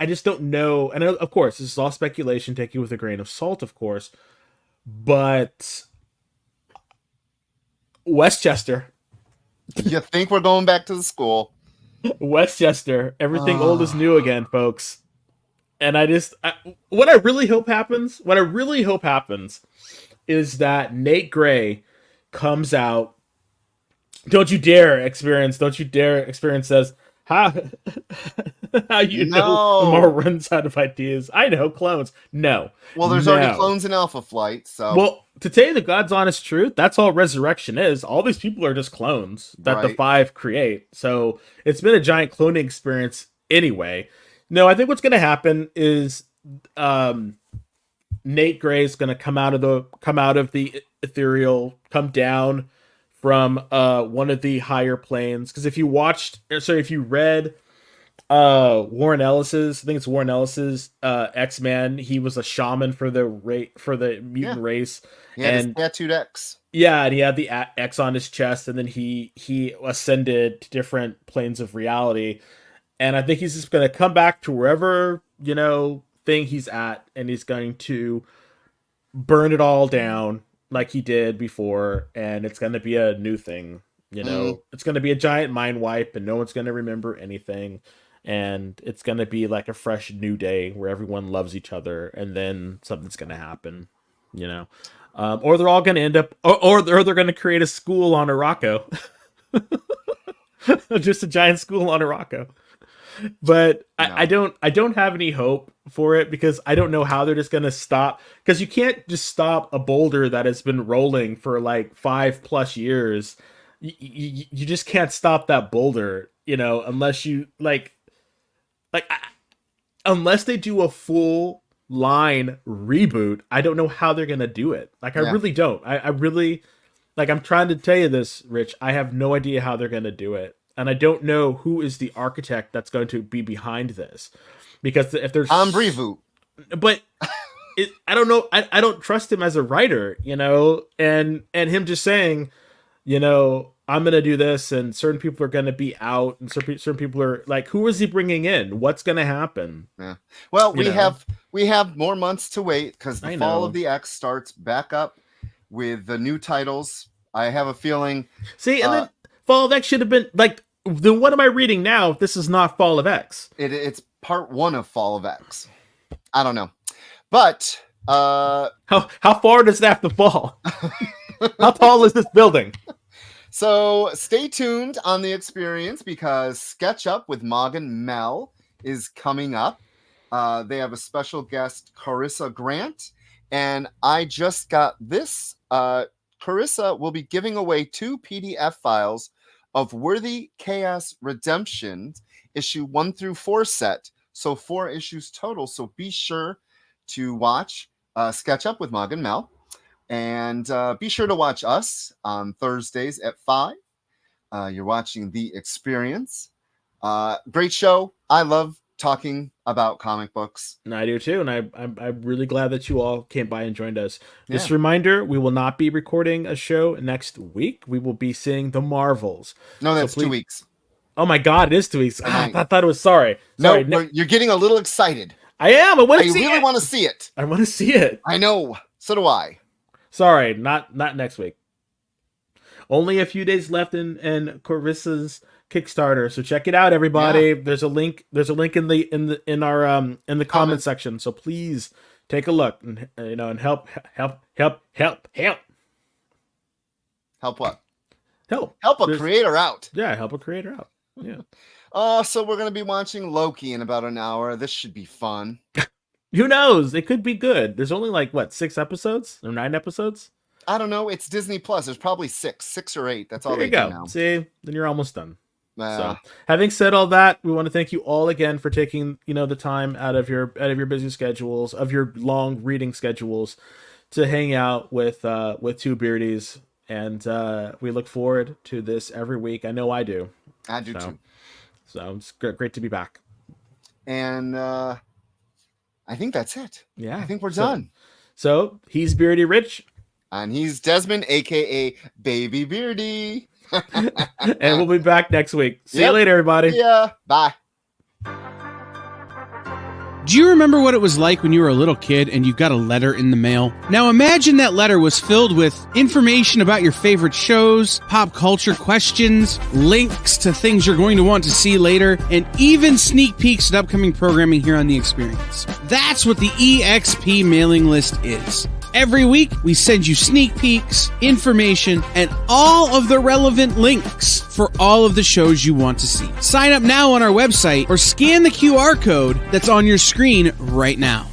just don't know. And of course, this is all speculation. Take it with a grain of salt, of course. But Westchester. You think we're going back to the school? Westchester, everything old is new again, folks. And what I really hope happens is that Nate Gray comes out. Don't you dare experience says, how you know Mar runs out of ideas. I know, clones. No. Well, there's already clones in Alpha Flight, so. Well, to tell you the God's honest truth, that's all Resurrection is. All these people are just clones that the Five create. So it's been a giant cloning experience anyway. No, I think what's going to happen is Nate Gray is going to come out of the ethereal, come down from one of the higher planes. Because if you read Warren Ellis's, I think it's Warren Ellis's X-Men, he was a shaman for the mutant race. He had his tattooed X. Yeah, and he had the X on his chest, and then he ascended to different planes of reality. And I think he's just going to come back to wherever, thing he's at, and he's going to burn it all down like he did before, and it's going to be a new thing. It's going to be a giant mind wipe, and no one's going to remember anything. And it's going to be like a fresh new day where everyone loves each other, and then something's going to happen. you know, or they're all going to end up, or they're going to create a school on Morocco, just a giant school on Morocco. But no. I don't have any hope for it because I don't know how they're just going to stop, because you can't just stop a boulder that has been rolling for like 5+ years. You just can't stop that boulder, you know, unless you unless they do a full line reboot. I don't know how they're going to do it. Like, I really don't. I really, like, I'm trying to tell you this, Rich. I have no idea how they're going to do it. And I don't know who is the architect that's going to be behind this, because if there's reboot, but I don't know. I don't trust him as a writer, you know, and him just saying, you know, I'm going to do this and certain people are going to be out and certain people are like, who is he bringing in? What's going to happen? Yeah. Well, we have more months to wait because the Fall of the X starts back up with the new titles. I have a feeling. See, and then Fall of X should have been like, then what am I reading now if this is not Fall of X? It's part 1 of Fall of X. I don't know. But how far does that have to fall? How tall is this building? So stay tuned on the experience because Sketch Up with Mog and Mel is coming up. They have a special guest, Carissa Grant. And I just got this. Carissa will be giving away 2 PDF files of Worthy Chaos Redemption, issue 1 through 4 set. So 4 issues total. So be sure to watch Sketch Up with Mog and Mel. And be sure to watch us on Thursdays at 5. You're watching The Experience. Great show. I love talking about comic books. And I do too. And I'm really glad that you all came by and joined us. Just a reminder, we will not be recording a show next week. We will be seeing The Marvels. No, that's 2 weeks. Oh my God, it is 2 weeks. I thought it was sorry. No, you're getting a little excited. I am. I really want to see it. I want to see it. I know. So do I. Sorry, not next week. Only a few days left in Carissa's Kickstarter, so check it out, everybody. Yeah. There's a link in the comment section, so please take a look and and help. Help what? Help a creator out. Yeah, help a creator out. Yeah. So we're gonna be watching Loki in about an hour. This should be fun. Who knows? It could be good. There's only 6 episodes or 9 episodes. I don't know. It's Disney Plus. There's probably 6 or 8. That's all there they you go. Do now. See, then you're almost done. So, having said all that, we want to thank you all again for taking the time out of your busy schedules, of your long reading schedules, to hang out with 2 Beardies, and we look forward to this every week. I know I do. I do too. So it's great to be back. And I think that's it. Yeah, I think we're done. So he's Beardy Rich. And he's Desmond, a.k.a. Baby Beardy. And we'll be back next week. See you later, everybody. Yeah. Bye. Do you remember what it was like when you were a little kid and you got a letter in the mail? Now imagine that letter was filled with information about your favorite shows, pop culture questions, links to things you're going to want to see later, and even sneak peeks at upcoming programming here on The Experience. That's what the EXP mailing list is. Every week, we send you sneak peeks, information, and all of the relevant links for all of the shows you want to see. Sign up now on our website or scan the QR code that's on your screen right now.